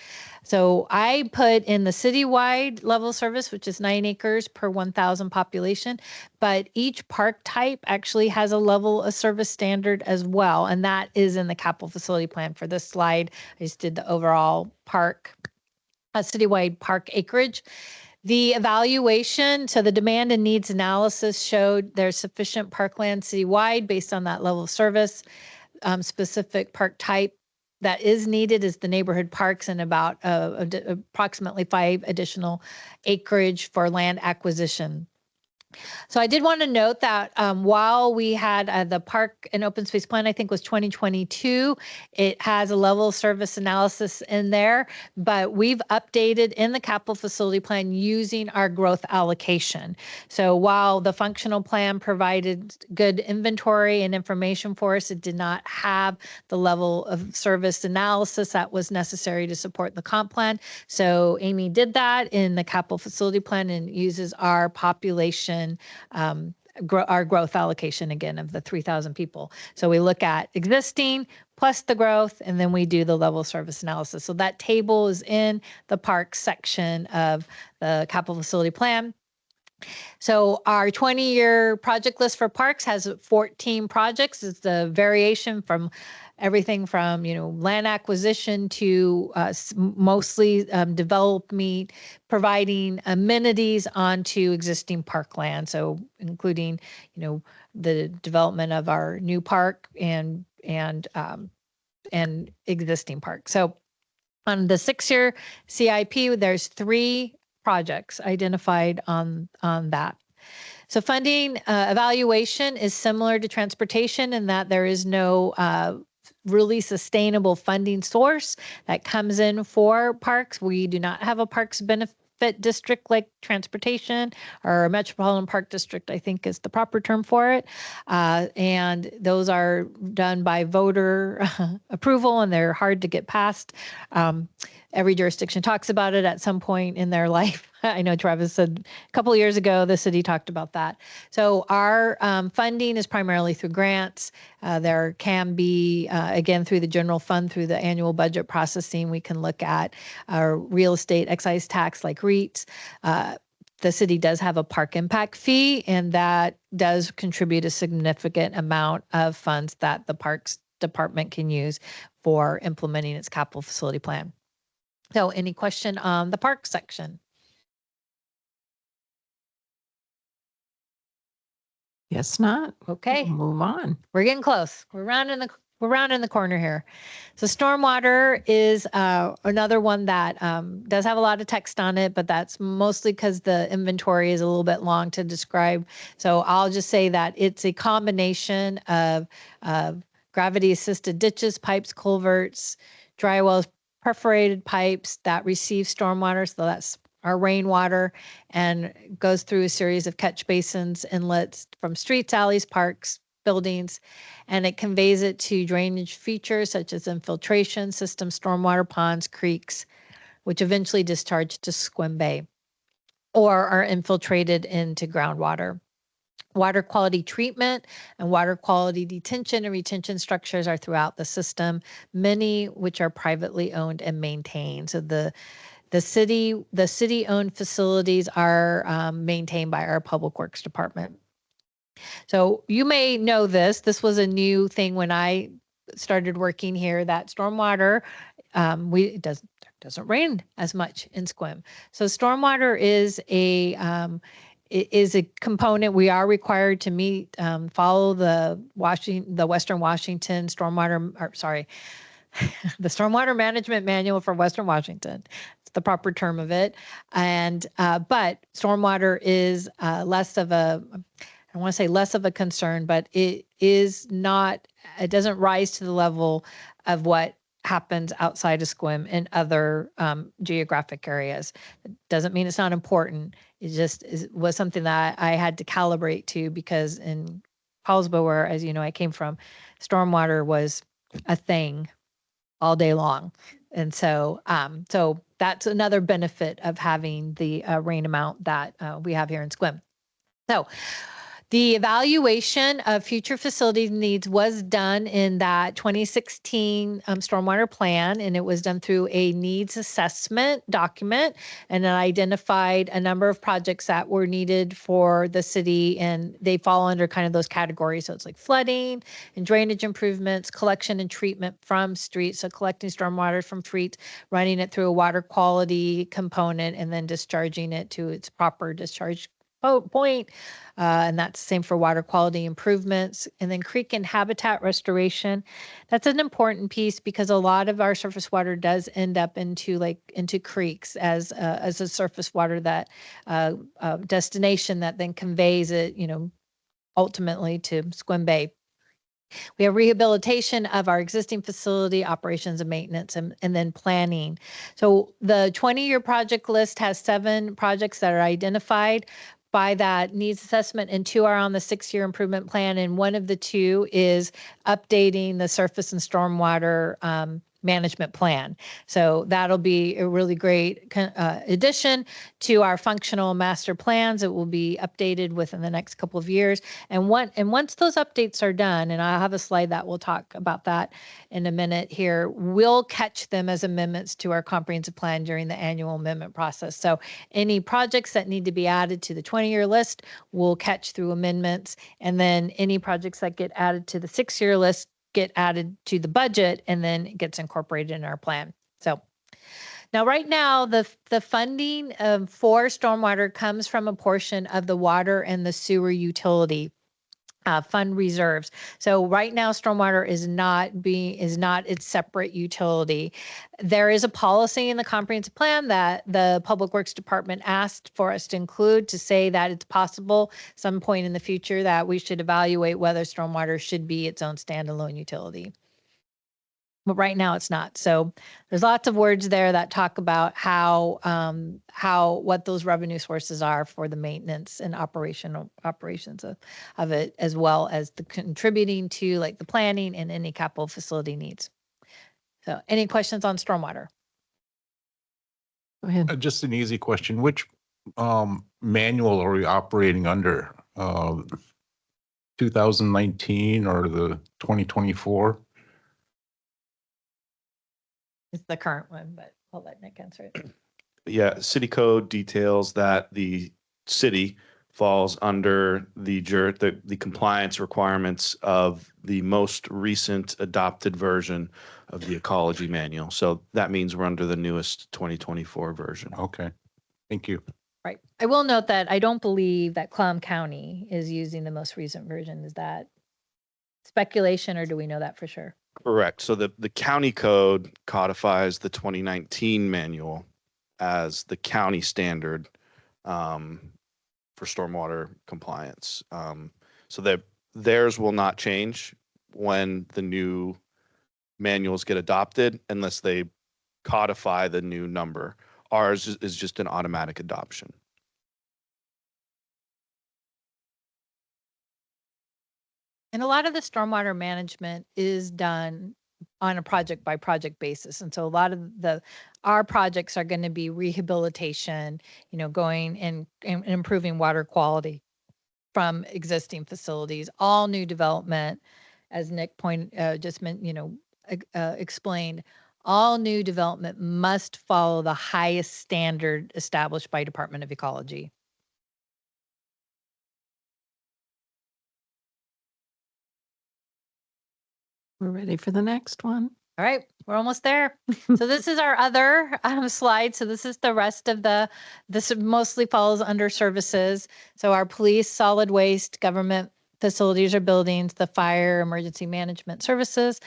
So I put in the citywide level service, which is 9 acres per 1,000 population, but each park type actually has a level of service standard as well. And that is in the capital facility plan. For this slide, I just did the overall park, citywide park acreage. The evaluation, so the demand and needs analysis showed there's sufficient parkland citywide based on that level of service. Specific park type that is needed is the neighborhood parks and about approximately 5 additional acreage for land acquisition. So I did want to note that while we had the park and open space plan, I think was 2022, it has a level of service analysis in there, but we've updated in the capital facility plan using our growth allocation. So while the functional plan provided good inventory and information for us, it did not have the level of service analysis that was necessary to support the comp plan. So Amy did that in the capital facility plan and uses our population, our growth allocation again of the 3,000 people. So we look at existing plus the growth, and then we do the level of service analysis. So that table is in the parks section of the capital facility plan. So our 20-year project list for parks has 14 projects. It's the variation from everything from, land acquisition to mostly development, providing amenities onto existing parkland. So including, the development of our new park and existing park. So on the 6-year CIP, there's 3 projects identified on that. So funding evaluation is similar to transportation in that there is no really sustainable funding source that comes in for parks. We do not have a parks benefit district like transportation, or a metropolitan park district, I think is the proper term for it. And those are done by voter approval, and they're hard to get passed. Every jurisdiction talks about it at some point in their life. I know Travis said a couple of years ago, the city talked about that. So our funding is primarily through grants. There can be, again, through the general fund, through the annual budget processing, we can look at our real estate excise tax like REITs. The city does have a park impact fee, and that does contribute a significant amount of funds that the parks department can use for implementing its capital facility plan. So any question on the park section? Guess not. Okay, Move on. we're getting close. We're rounding the corner here. So stormwater is another one that does have a lot of text on it, but that's mostly because the inventory is a little bit long to describe. So I'll just say that it's a combination of gravity assisted ditches, pipes, culverts, dry wells, perforated pipes that receive stormwater. So that's our rainwater, and goes through a series of catch basins, inlets from streets, alleys, parks, buildings, and it conveys it to drainage features such as infiltration systems, stormwater ponds, creeks, which eventually discharge to Squim Bay or are infiltrated into groundwater. Water quality treatment and water quality detention and retention structures are throughout the system, many which are privately owned and maintained. So the city-owned facilities are maintained by our Public Works Department. So you may know this. This was a new thing when I started working here, that stormwater, it doesn't rain as much in Squim. So stormwater is a component. We are required to meet, follow the Western Washington the Stormwater Management Manual for Western Washington. It's the proper term of it. And, but stormwater is less of a, I don't want to say less of a concern, but it doesn't rise to the level of what happens outside of Squim in other geographic areas. It doesn't mean it's not important. It just was something that I had to calibrate to, because in Paulsbo, where, as you know, I came from, stormwater was a thing all day long. And so, so that's another benefit of having the rain amount that we have here in Squim. So the evaluation of future facility needs was done in that 2016 stormwater plan, and it was done through a needs assessment document, and it identified a number of projects that were needed for the city, and they fall under kind of those categories. So it's like flooding and drainage improvements, collection and treatment from streets, so collecting stormwater from streets, running it through a water quality component, and then discharging it to its proper discharge point. And that's the same for water quality improvements. And then creek and habitat restoration. That's an important piece, because a lot of our surface water does end up into creeks as a surface water that destination that then conveys it, ultimately to Squim Bay. We have rehabilitation of our existing facility, operations and maintenance, and then planning. So the 20-year project list has 7 projects that are identified by that needs assessment, and 2 are on the 6-year improvement plan. And one of the 2 is updating the surface and stormwater management plan. So that'll be a really great addition to our functional master plans. It will be updated within the next couple of years. And once those updates are done, and I'll have a slide that will talk about that in a minute here, we'll catch them as amendments to our comprehensive plan during the annual amendment process. So any projects that need to be added to the 20-year list, we'll catch through amendments. And then any projects that get added to the 6-year list get added to the budget, and then it gets incorporated in our plan. So now, right now, the funding for stormwater comes from a portion of the water and the sewer utility fund reserves. So right now, stormwater is not its separate utility. There is a policy in the comprehensive plan that the Public Works Department asked for us to include, to say that it's possible some point in the future that we should evaluate whether stormwater should be its own standalone utility. But right now it's not. So there's lots of words there that talk about what those revenue sources are for the maintenance and operations of it, as well as the contributing to like the planning and any capital facility needs. So any questions on stormwater? Go ahead. Just an easy question. Which manual are we operating under? 2019 or the 2024? It's the current one, but I'll let Nick answer it. Yeah, city code details that the city falls under the compliance requirements of the most recent adopted version of the ecology manual. So that means we're under the newest 2024 version. Okay, thank you. Right. I will note that I don't believe that Clallam County is using the most recent version. Is that speculation, or do we know that for sure? Correct. So the county code codifies the 2019 manual as the county standard for stormwater compliance. So that theirs will not change when the new manuals get adopted, unless they codify the new number. Ours is just an automatic adoption. And a lot of the stormwater management is done on a project by project basis. And so a lot of our projects are going to be rehabilitation, going and improving water quality from existing facilities, all new development, as Nick explained, all new development must follow the highest standard established by Department of Ecology. We're ready for the next one. All right, we're almost there. So this is our other slide. So this is the rest of this mostly falls under services. So our police, solid waste, government facilities or buildings, the fire, emergency management services,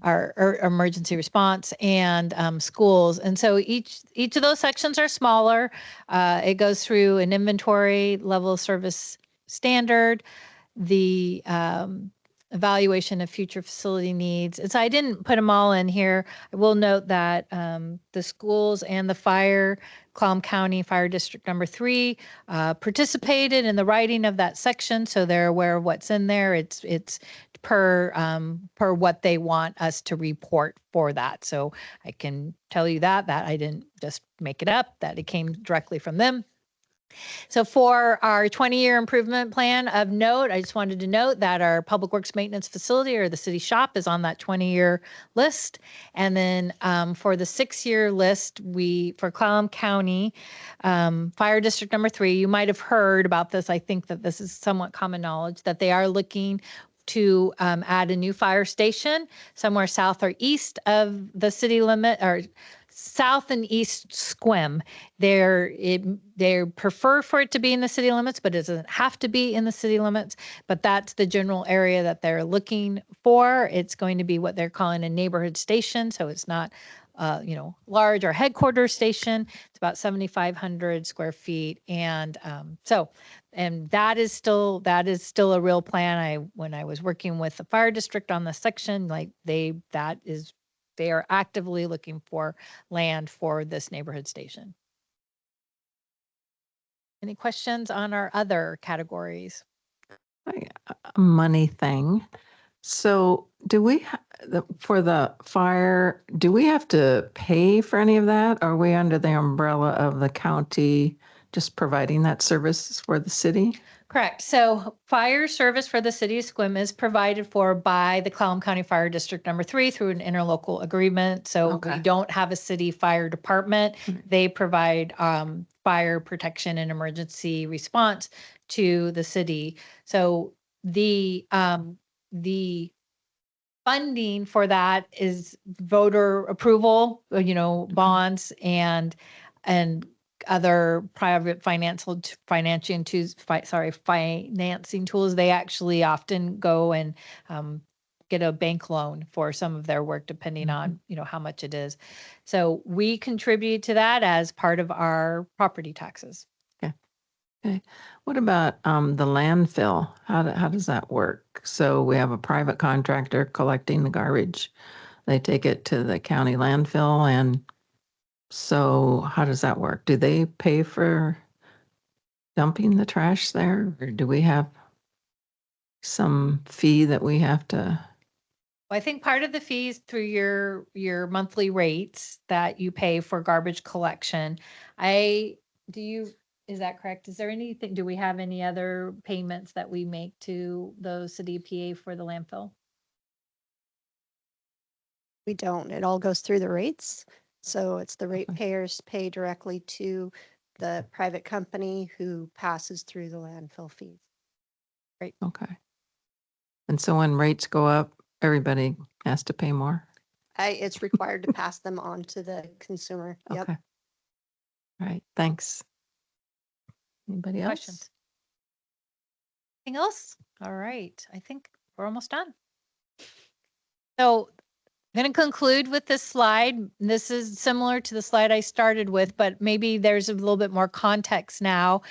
our emergency response, and schools. And so each of those sections are smaller. It goes through an inventory, level of service standard, the evaluation of future facility needs. And so I didn't put them all in here. I will note that the schools and the fire, Clallam County Fire District Number 3, participated in the writing of that section, so they're aware of what's in there. It's per what they want us to report for that. So I can tell you that I didn't just make it up, that it came directly from them. So for our 20-year improvement plan of note, I just wanted to note that our public works maintenance facility or the city shop is on that 20-year list. And then for the 6-year list, for Clallam County Fire District Number 3, you might have heard about this. I think that this is somewhat common knowledge that they are looking to add a new fire station somewhere south or east of the city limit, or south and east Squim. They prefer for it to be in the city limits, but it doesn't have to be in the city limits. But that's the general area that they're looking for. It's going to be what they're calling a neighborhood station. So it's not, large or headquarters station. It's about 7,500 square feet. And and that is still a real plan. When I was working with the fire district on the section, they are actively looking for land for this neighborhood station. Any questions on our other categories? A money thing. So do we, for the fire, do we have to pay for any of that? Or are we under the umbrella of the county just providing that service for the city? Correct. So fire service for the city of Sequim is provided for by the Clallam County Fire District Number 3 through an interlocal agreement. So we don't have a city fire department. They provide fire protection and emergency response to the city. So the funding for that is voter approval, bonds and other private financing tools. They actually often go and get a bank loan for some of their work, depending on, how much it is. So we contribute to that as part of our property taxes. Okay. What about the landfill? How does that work? So we have a private contractor collecting the garbage. They take it to the county landfill, and so how does that work? Do they pay for dumping the trash there, or do we have some fee that we have to? I think part of the fees through your monthly rates that you pay for garbage collection. Is that correct? Is there anything, do we have any other payments that we make to the city of PA for the landfill? We don't. It all goes through the rates. So it's the ratepayers pay directly to the private company who passes through the landfill fees. Great. Okay. And so when rates go up, everybody has to pay more? It's required to pass them on to the consumer. Yep. Okay. All right. Thanks. Anybody else? Questions? Anything else? All right. I think we're almost done. So I'm going to conclude with this slide. This is similar to the slide I started with, but maybe there's a little bit more context now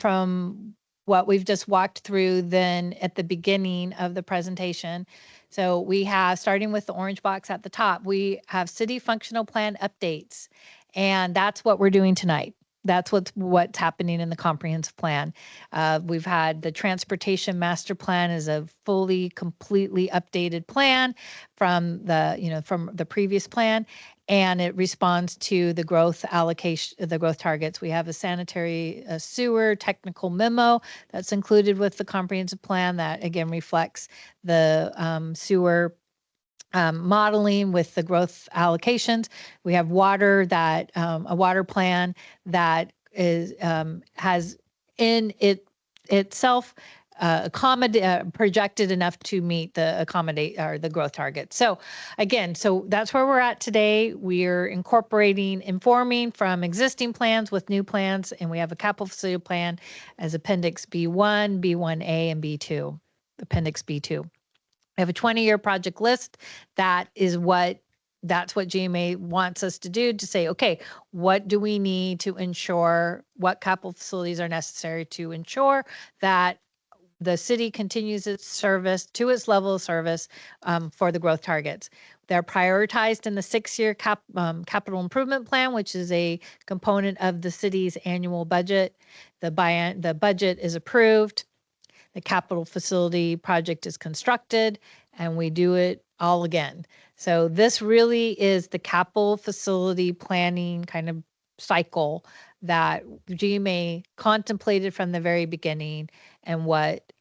from what we've just walked through than at the beginning of the presentation. So we have, starting with the orange box at the top, we have city functional plan updates. And that's what we're doing tonight. That's what's happening in the comprehensive plan. We've had the transportation master plan is a fully, completely updated plan from the previous plan, and it responds to the growth allocation, the growth targets. We have a sanitary sewer technical memo that's included with the comprehensive plan that again reflects the sewer modeling with the growth allocations. We have water that a water plan that is has in itself projected enough to meet the accommodate or the growth target. So again, so that's where we're at today. We're informing from existing plans with new plans, and we have a capital facility plan as Appendix B1, B1A, and B2, Appendix B2. We have a 20-year project list. That's what GMA wants us to do, to say, okay, what do we need to ensure, what capital facilities are necessary to ensure that the city continues its service to its level of service for the growth targets. They're prioritized in the 6-year capital improvement plan, which is a component of the city's annual budget. The budget is approved. The capital facility project is constructed, and we do it all again. So this really is the capital facility planning kind of cycle that GMA contemplated from the very beginning, and what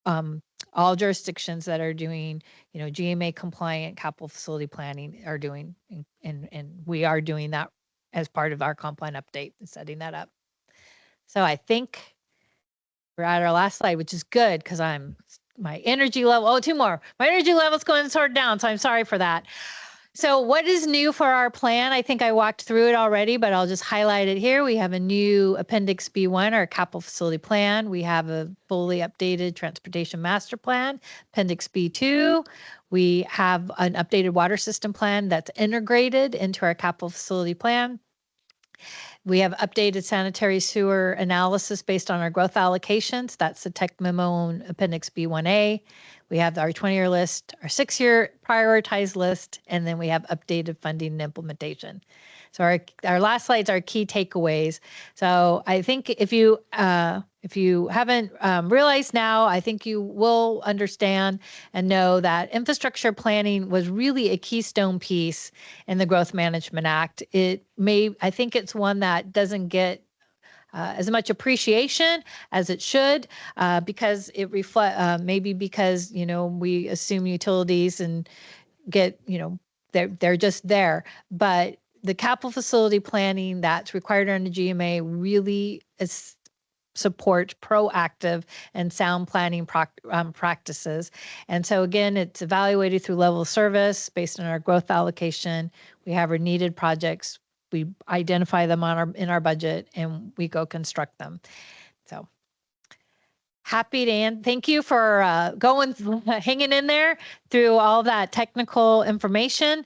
all jurisdictions that are doing, GMA compliant capital facility planning are doing, and we are doing that as part of our comp plan update and setting that up. So I think we're at our last slide, which is good because my energy level, two more. My energy level's going sort of down, so I'm sorry for that. So what is new for our plan? I think I walked through it already, but I'll just highlight it here. We have a new Appendix B1, our capital facility plan. We have a fully updated transportation master plan, Appendix B2. We have an updated water system plan that's integrated into our capital facility plan. We have updated sanitary sewer analysis based on our growth allocations. That's the tech memo in Appendix B1A. We have our 20-year list, our 6-year prioritized list, and then we have updated funding and implementation. So our last slides are key takeaways. So I think if you haven't realized now, I think you will understand and know that infrastructure planning was really a keystone piece in the Growth Management Act. I think it's one that doesn't get as much appreciation as it should, because it maybe because we assume utilities and get they're just there, but the capital facility planning that's required under GMA really support proactive and sound planning practices. And so again, it's evaluated through level of service based on our growth allocation. We have our needed projects. We identify them in our budget, and we go construct them. So happy to end. Thank you for hanging in there through all that technical information.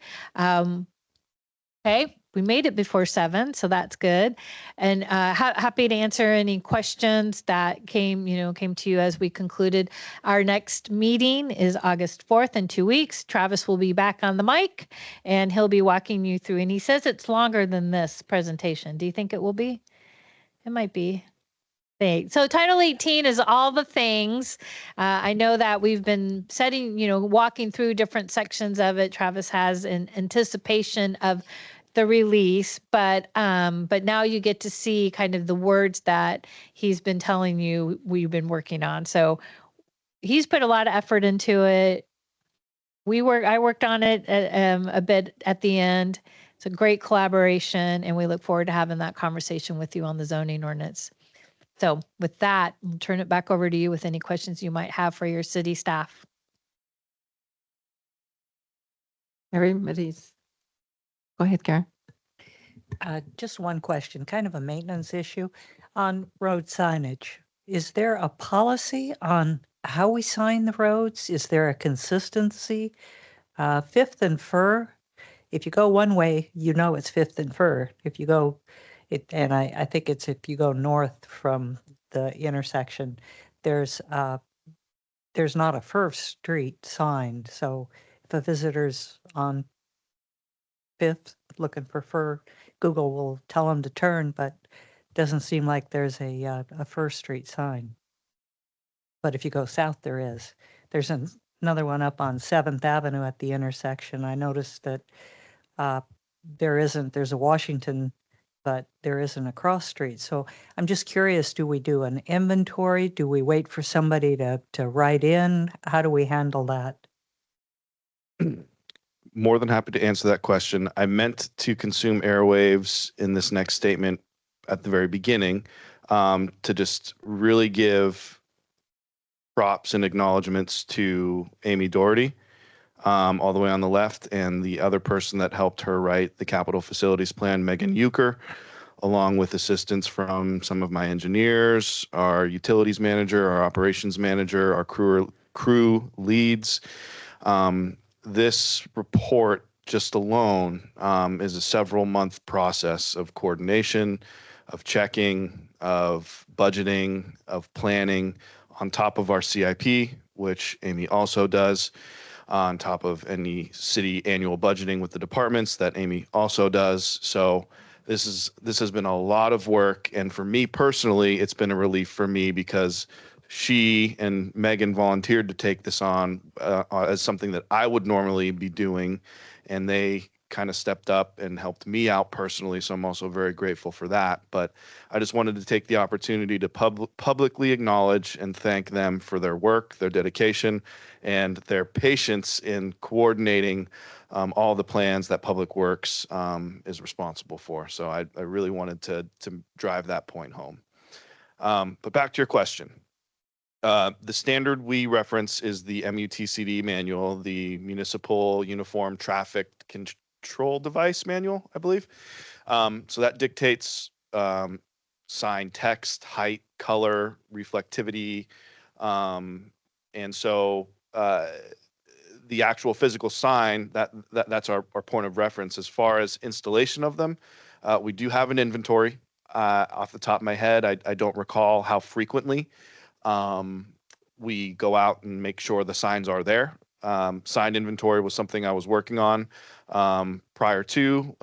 Okay, we made it before 7, so that's good. And happy to answer any questions that came to you as we concluded. Our next meeting is August 4th in 2 weeks. Travis will be back on the mic, and he'll be walking you through. And he says it's longer than this presentation. Do you think it will be? It might be. So Title 18 is all the things. I know that we've been walking through different sections of it. Travis has in anticipation of the release, but now you get to see kind of the words that he's been telling you we've been working on. So he's put a lot of effort into it. I worked on it a bit at the end. It's a great collaboration, and we look forward to having that conversation with you on the zoning ordinance. So with that, I'll turn it back over to you with any questions you might have for your city staff. Everybody's, go ahead, Karen. Just one question, kind of a maintenance issue on road signage. Is there a policy on how we sign the roads? Is there a consistency? Fifth and Fir, if you go one way, it's Fifth and Fir. If you go, and I think it's if you go north from the intersection, there's there's not a First Street sign, so if a visitor's on Fifth looking for fur, Google will tell them to turn, but doesn't seem like there's a First Street sign. But if you go south, there is. There's another one up on 7th Avenue at the intersection. I noticed that there's a Washington, but there isn't a cross street. So I'm just curious, do we do an inventory? Do we wait for somebody to write in? How do we handle that? More than happy to answer that question. I meant to consume airwaves in this next statement at the very beginning, to just really give props and acknowledgements to Amy Doherty, all the way on the left, and the other person that helped her write the capital facilities plan, Megan Euchre, along with assistance from some of my engineers, our utilities manager, our operations manager, our crew leads. This report just alone is a several month process of coordination, of checking, of budgeting, of planning, on top of our CIP, which Amy also does, on top of any city annual budgeting with the departments that Amy also does. So this has been a lot of work, and for me personally, it's been a relief for me because she and Megan volunteered to take this on as something that I would normally be doing, and they kind of stepped up and helped me out personally. So I'm also very grateful for that. But I just wanted to take the opportunity to publicly acknowledge and thank them for their work, their dedication, and their patience in coordinating all the plans that Public Works is responsible for. So I really wanted to drive that point home. But back to your question. The standard we reference is the MUTCD manual, the Municipal Uniform Traffic Control Device Manual, I believe. So that dictates sign text, height, color, reflectivity. And so the actual physical sign, that's our point of reference. As far as installation of them, we do have an inventory. Off the top of my head, I don't recall how frequently we go out and make sure the signs are there. Sign inventory was something I was working on prior to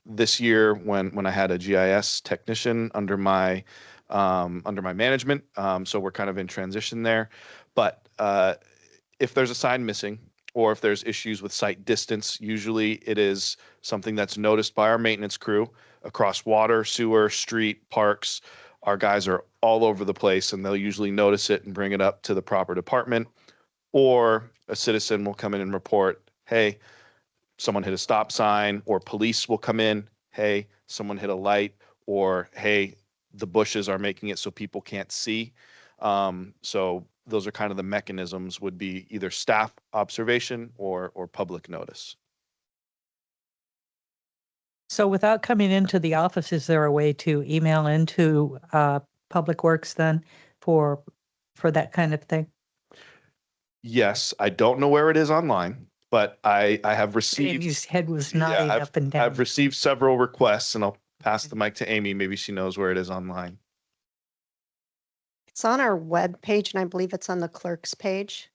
this year when I had a GIS technician under my management. So we're kind of in transition there. But if there's a sign missing, or if there's issues with site distance, usually it is something that's noticed by our maintenance crew across water, sewer, street, parks. Our guys are all over the place, and they'll usually notice it and bring it up to the proper department. Or a citizen will come in and report, hey, someone hit a stop sign, or police will come in, hey, someone hit a light, or hey, the bushes are making it so people can't see. So those are kind of the mechanisms, would be either staff observation or public notice. So without coming into the office, is there a way to email into Public Works then for that kind of thing? Yes, I don't know where it is online, but I have received. Amy's head was nodding up and down. I've received several requests, and I'll pass the mic to Amy. Maybe she knows where it is online. It's on our web page, and I believe it's on the clerk's page.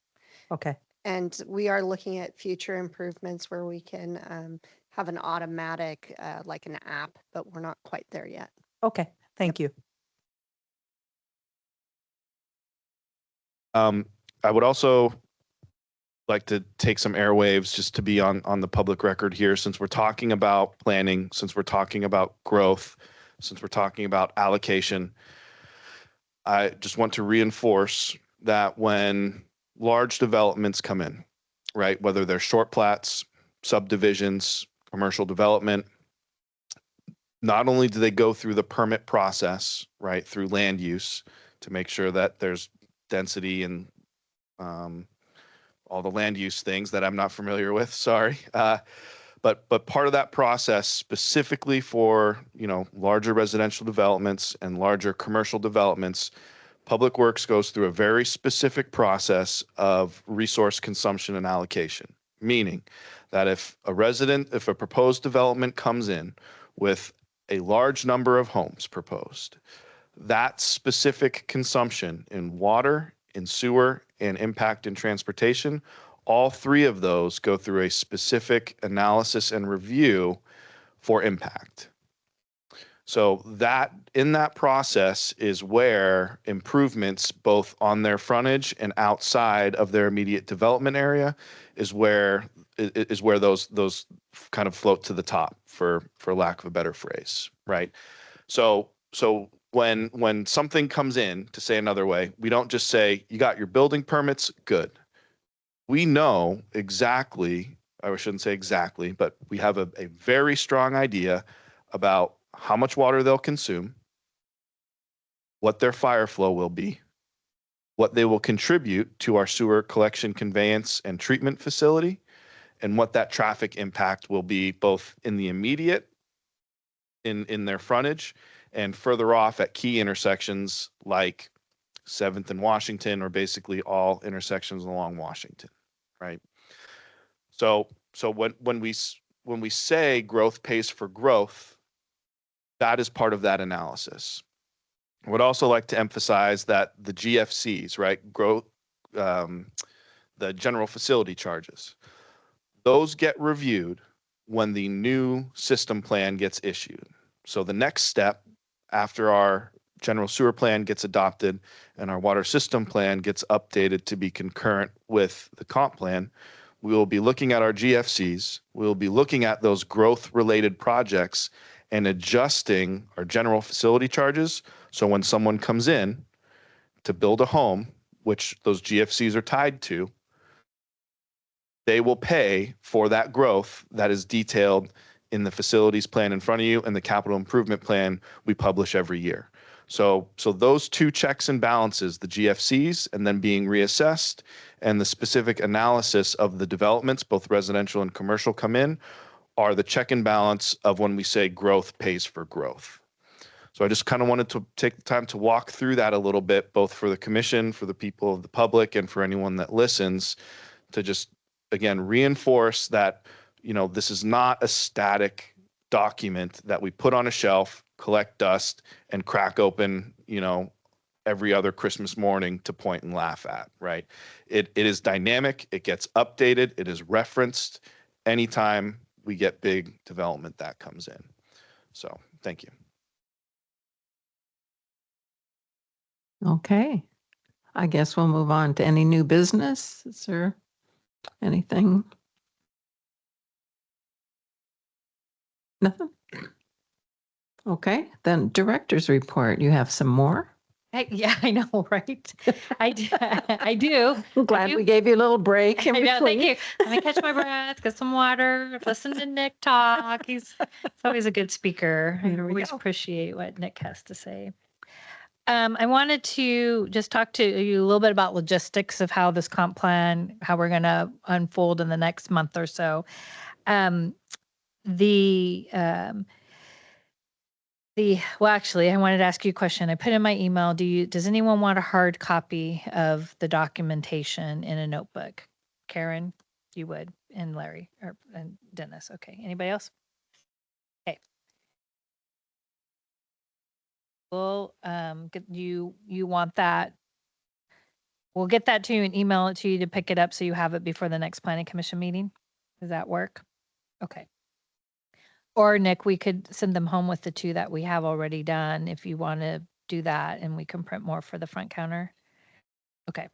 Okay. And we are looking at future improvements where we can have an automatic, like an app, but we're not quite there yet. Okay. Thank you. I would also like to take some airwaves just to be on the public record here, since we're talking about planning, since we're talking about growth, since we're talking about allocation. I just want to reinforce that when large developments come in, right, whether they're short plats, subdivisions, commercial development, not only do they go through the permit process, right, through land use to make sure that there's density and all the land use things that I'm not familiar with, sorry. But part of that process, specifically for, larger residential developments and larger commercial developments, Public Works goes through a very specific process of resource consumption and allocation, meaning that if a proposed development comes in with a large number of homes proposed, that specific consumption in water, in sewer, and impact in transportation, all three of those go through a specific analysis and review for impact. So that in that process is where improvements both on their frontage and outside of their immediate development area is where those kind of float to the top, for lack of a better phrase, right? So when something comes in, to say another way, we don't just say, you got your building permits, good. We know exactly, I shouldn't say exactly, but we have a very strong idea about how much water they'll consume, what their fire flow will be, what they will contribute to our sewer collection, conveyance, and treatment facility, and what that traffic impact will be both in the immediate, in their frontage, and further off at key intersections like 7th and Washington, or basically all intersections along Washington, right? So when we say growth pays for growth, that is part of that analysis. I would also like to emphasize that the GFCs, right, growth, the general facility charges, those get reviewed when the new system plan gets issued. So the next step after our general sewer plan gets adopted and our water system plan gets updated to be concurrent with the comp plan, we will be looking at our GFCs, we will be looking at those growth-related projects and adjusting our general facility charges. So when someone comes in to build a home, which those GFCs are tied to, they will pay for that growth that is detailed in the facilities plan in front of you and the capital improvement plan we publish every year. So those two checks and balances, the GFCs and then being reassessed, and the specific analysis of the developments, both residential and commercial, come in, are the check and balance of when we say growth pays for growth. So I just kind of wanted to take the time to walk through that a little bit, both for the commission, for the people of the public, and for anyone that listens, to just, again, reinforce that, you know, this is not a static document that we put on a shelf, collect dust, and crack open, you know, every other Christmas morning to point and laugh at, right? It is dynamic, it gets updated, it is referenced anytime we get big development that comes in. So thank you. Okay. I guess we'll move on to any new business. Is there anything? Nothing? Okay, then director's report. You have some more? Yeah, I know, right? I do. I'm glad we gave you a little break in I know, thank between. you. Let me catch my breath, get some water, listen to Nick talk. It's always a good speaker. I There we always go. appreciate what Nick has to say. I wanted to just talk to you a little bit about logistics of how this comp plan, how we're going to unfold in the next month or so. Well, actually, I wanted to ask you a question. I put in my email, does anyone want a hard copy of the documentation in a notebook? Karen, you would, and Larry, and Dennis. Okay. Anybody else? Okay. Well, you want that? We'll get that to you and email it to you to pick it up so you have it before the next planning commission meeting. Does that work? Okay. Or Nick, we could send them home with the two that we have already done if you want to do that, and we can print more for the front counter. Okay.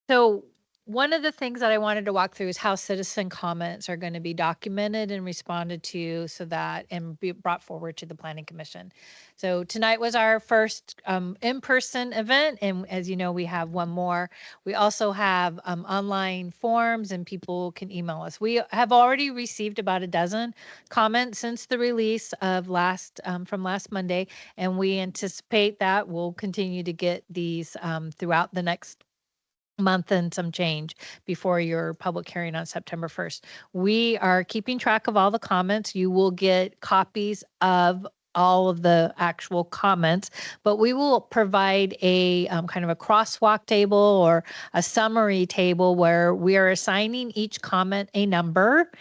So one of the things that I wanted to walk through is how citizen comments are going to be documented and responded to so that and be brought forward to the planning commission. So tonight was our first in-person event. And as you know, we have one more. We also have online forms and people can email us. We have already received about a dozen comments since the release of from last Monday. And we anticipate that we'll continue to get these throughout the next month and some change before your public hearing on September 1st. We are keeping track of all the comments. You will get copies of all of the actual comments, but we will provide a kind of a crosswalk table or a summary table where we are assigning each comment a number.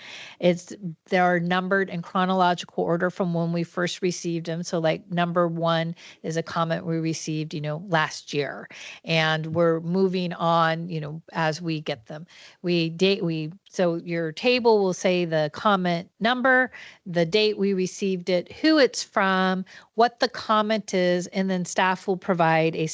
They're numbered in chronological order from when we first received them. So like number 1 is a comment we received, last year, and we're moving on, as we get them. So your table will say the comment number, the date we received it, who it's from, what the comment is, and then staff will provide a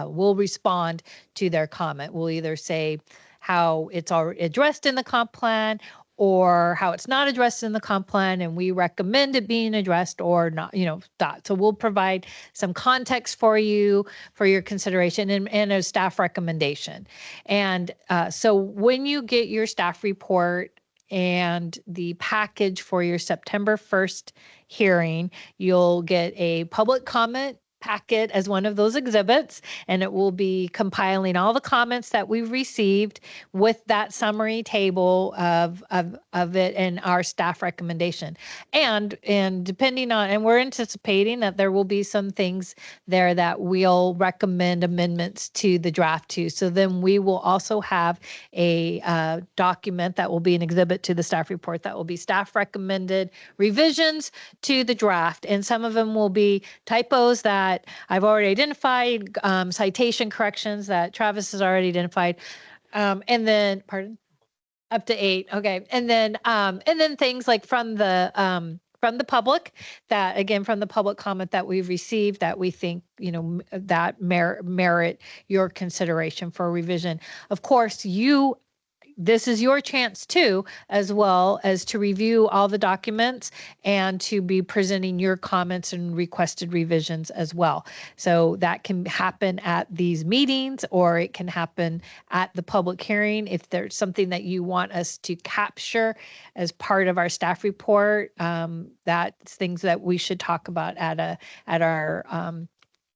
will respond to their comment. We'll either say how it's already addressed in the comp plan or how it's not addressed in the comp plan and we recommend it being addressed or not, that. So we'll provide some context for you for your consideration and a staff recommendation. And so when you get your staff report and the package for your September 1st hearing, you'll get a public comment packet as one of those exhibits, and it will be compiling all the comments that we've received with that summary table of it and our staff recommendation. And depending on, and we're anticipating that there will be some things there that we'll recommend amendments to the draft to. So then we will also have a document that will be an exhibit to the staff report that will be staff recommended revisions to the draft. And some of them will be typos that I've already identified, citation corrections that Travis has already identified. And then, up to 8. Okay. And then things like from the public that, again, from the public comment that we've received that we think, that merit your consideration for revision. Of course, this is your chance too, as well as to review all the documents and to be presenting your comments and requested revisions as well. So that can happen at these meetings or it can happen at the public hearing. If there's something that you want us to capture as part of our staff report, that's things that we should talk about at our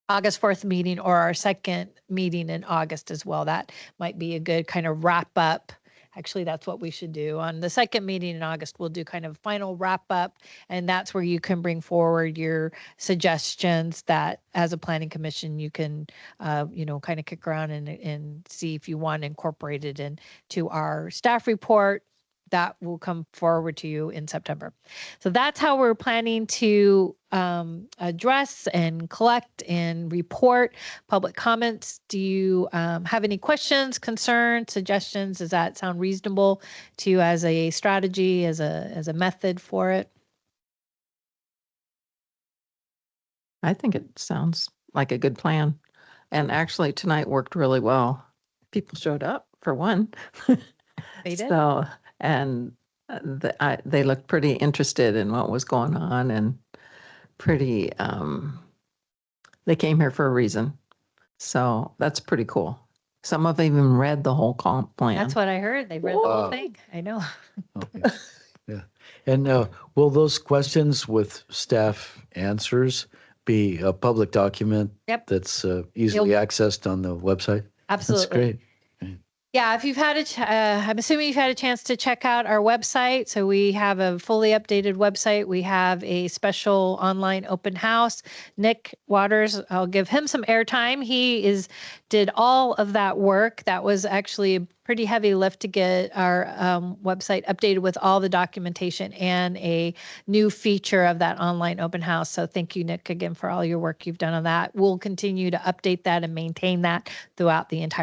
August 4th meeting or our second meeting in August as well. That might be a good kind of wrap up. Actually, that's what we should do. On the second meeting in August, we'll do kind of final wrap up, and that's where you can bring forward your suggestions that as a planning commission, you can, kind of kick around and see if you want to incorporate it into our staff report. That will come forward to you in September. So that's how we're planning to address and collect and report public comments. Do you have any questions, concerns, suggestions? Does that sound reasonable to you as a strategy, as a method for it? I think it sounds like a good plan. And actually tonight worked really well. People showed up for one. They did. So, and they looked pretty interested in what was going on and pretty, they came here for a reason. So that's pretty cool. Some of them even read the whole comp plan. That's what I heard. They read the whole thing. I know. Okay. Yeah. And will those questions with staff answers be a public document? Yep. That's easily accessed on the website? Absolutely. That's great. Yeah, if you've had I'm assuming you've had a chance to check out our website. So we have a fully updated website. We have a special online open house. Nick Waters, I'll give him some airtime. He did all of that work. That was actually a pretty heavy lift to get our website updated with all the documentation and a new feature of that online open house. So thank you, Nick, again, for all your work you've done on that. We'll continue to update that and maintain that throughout the entire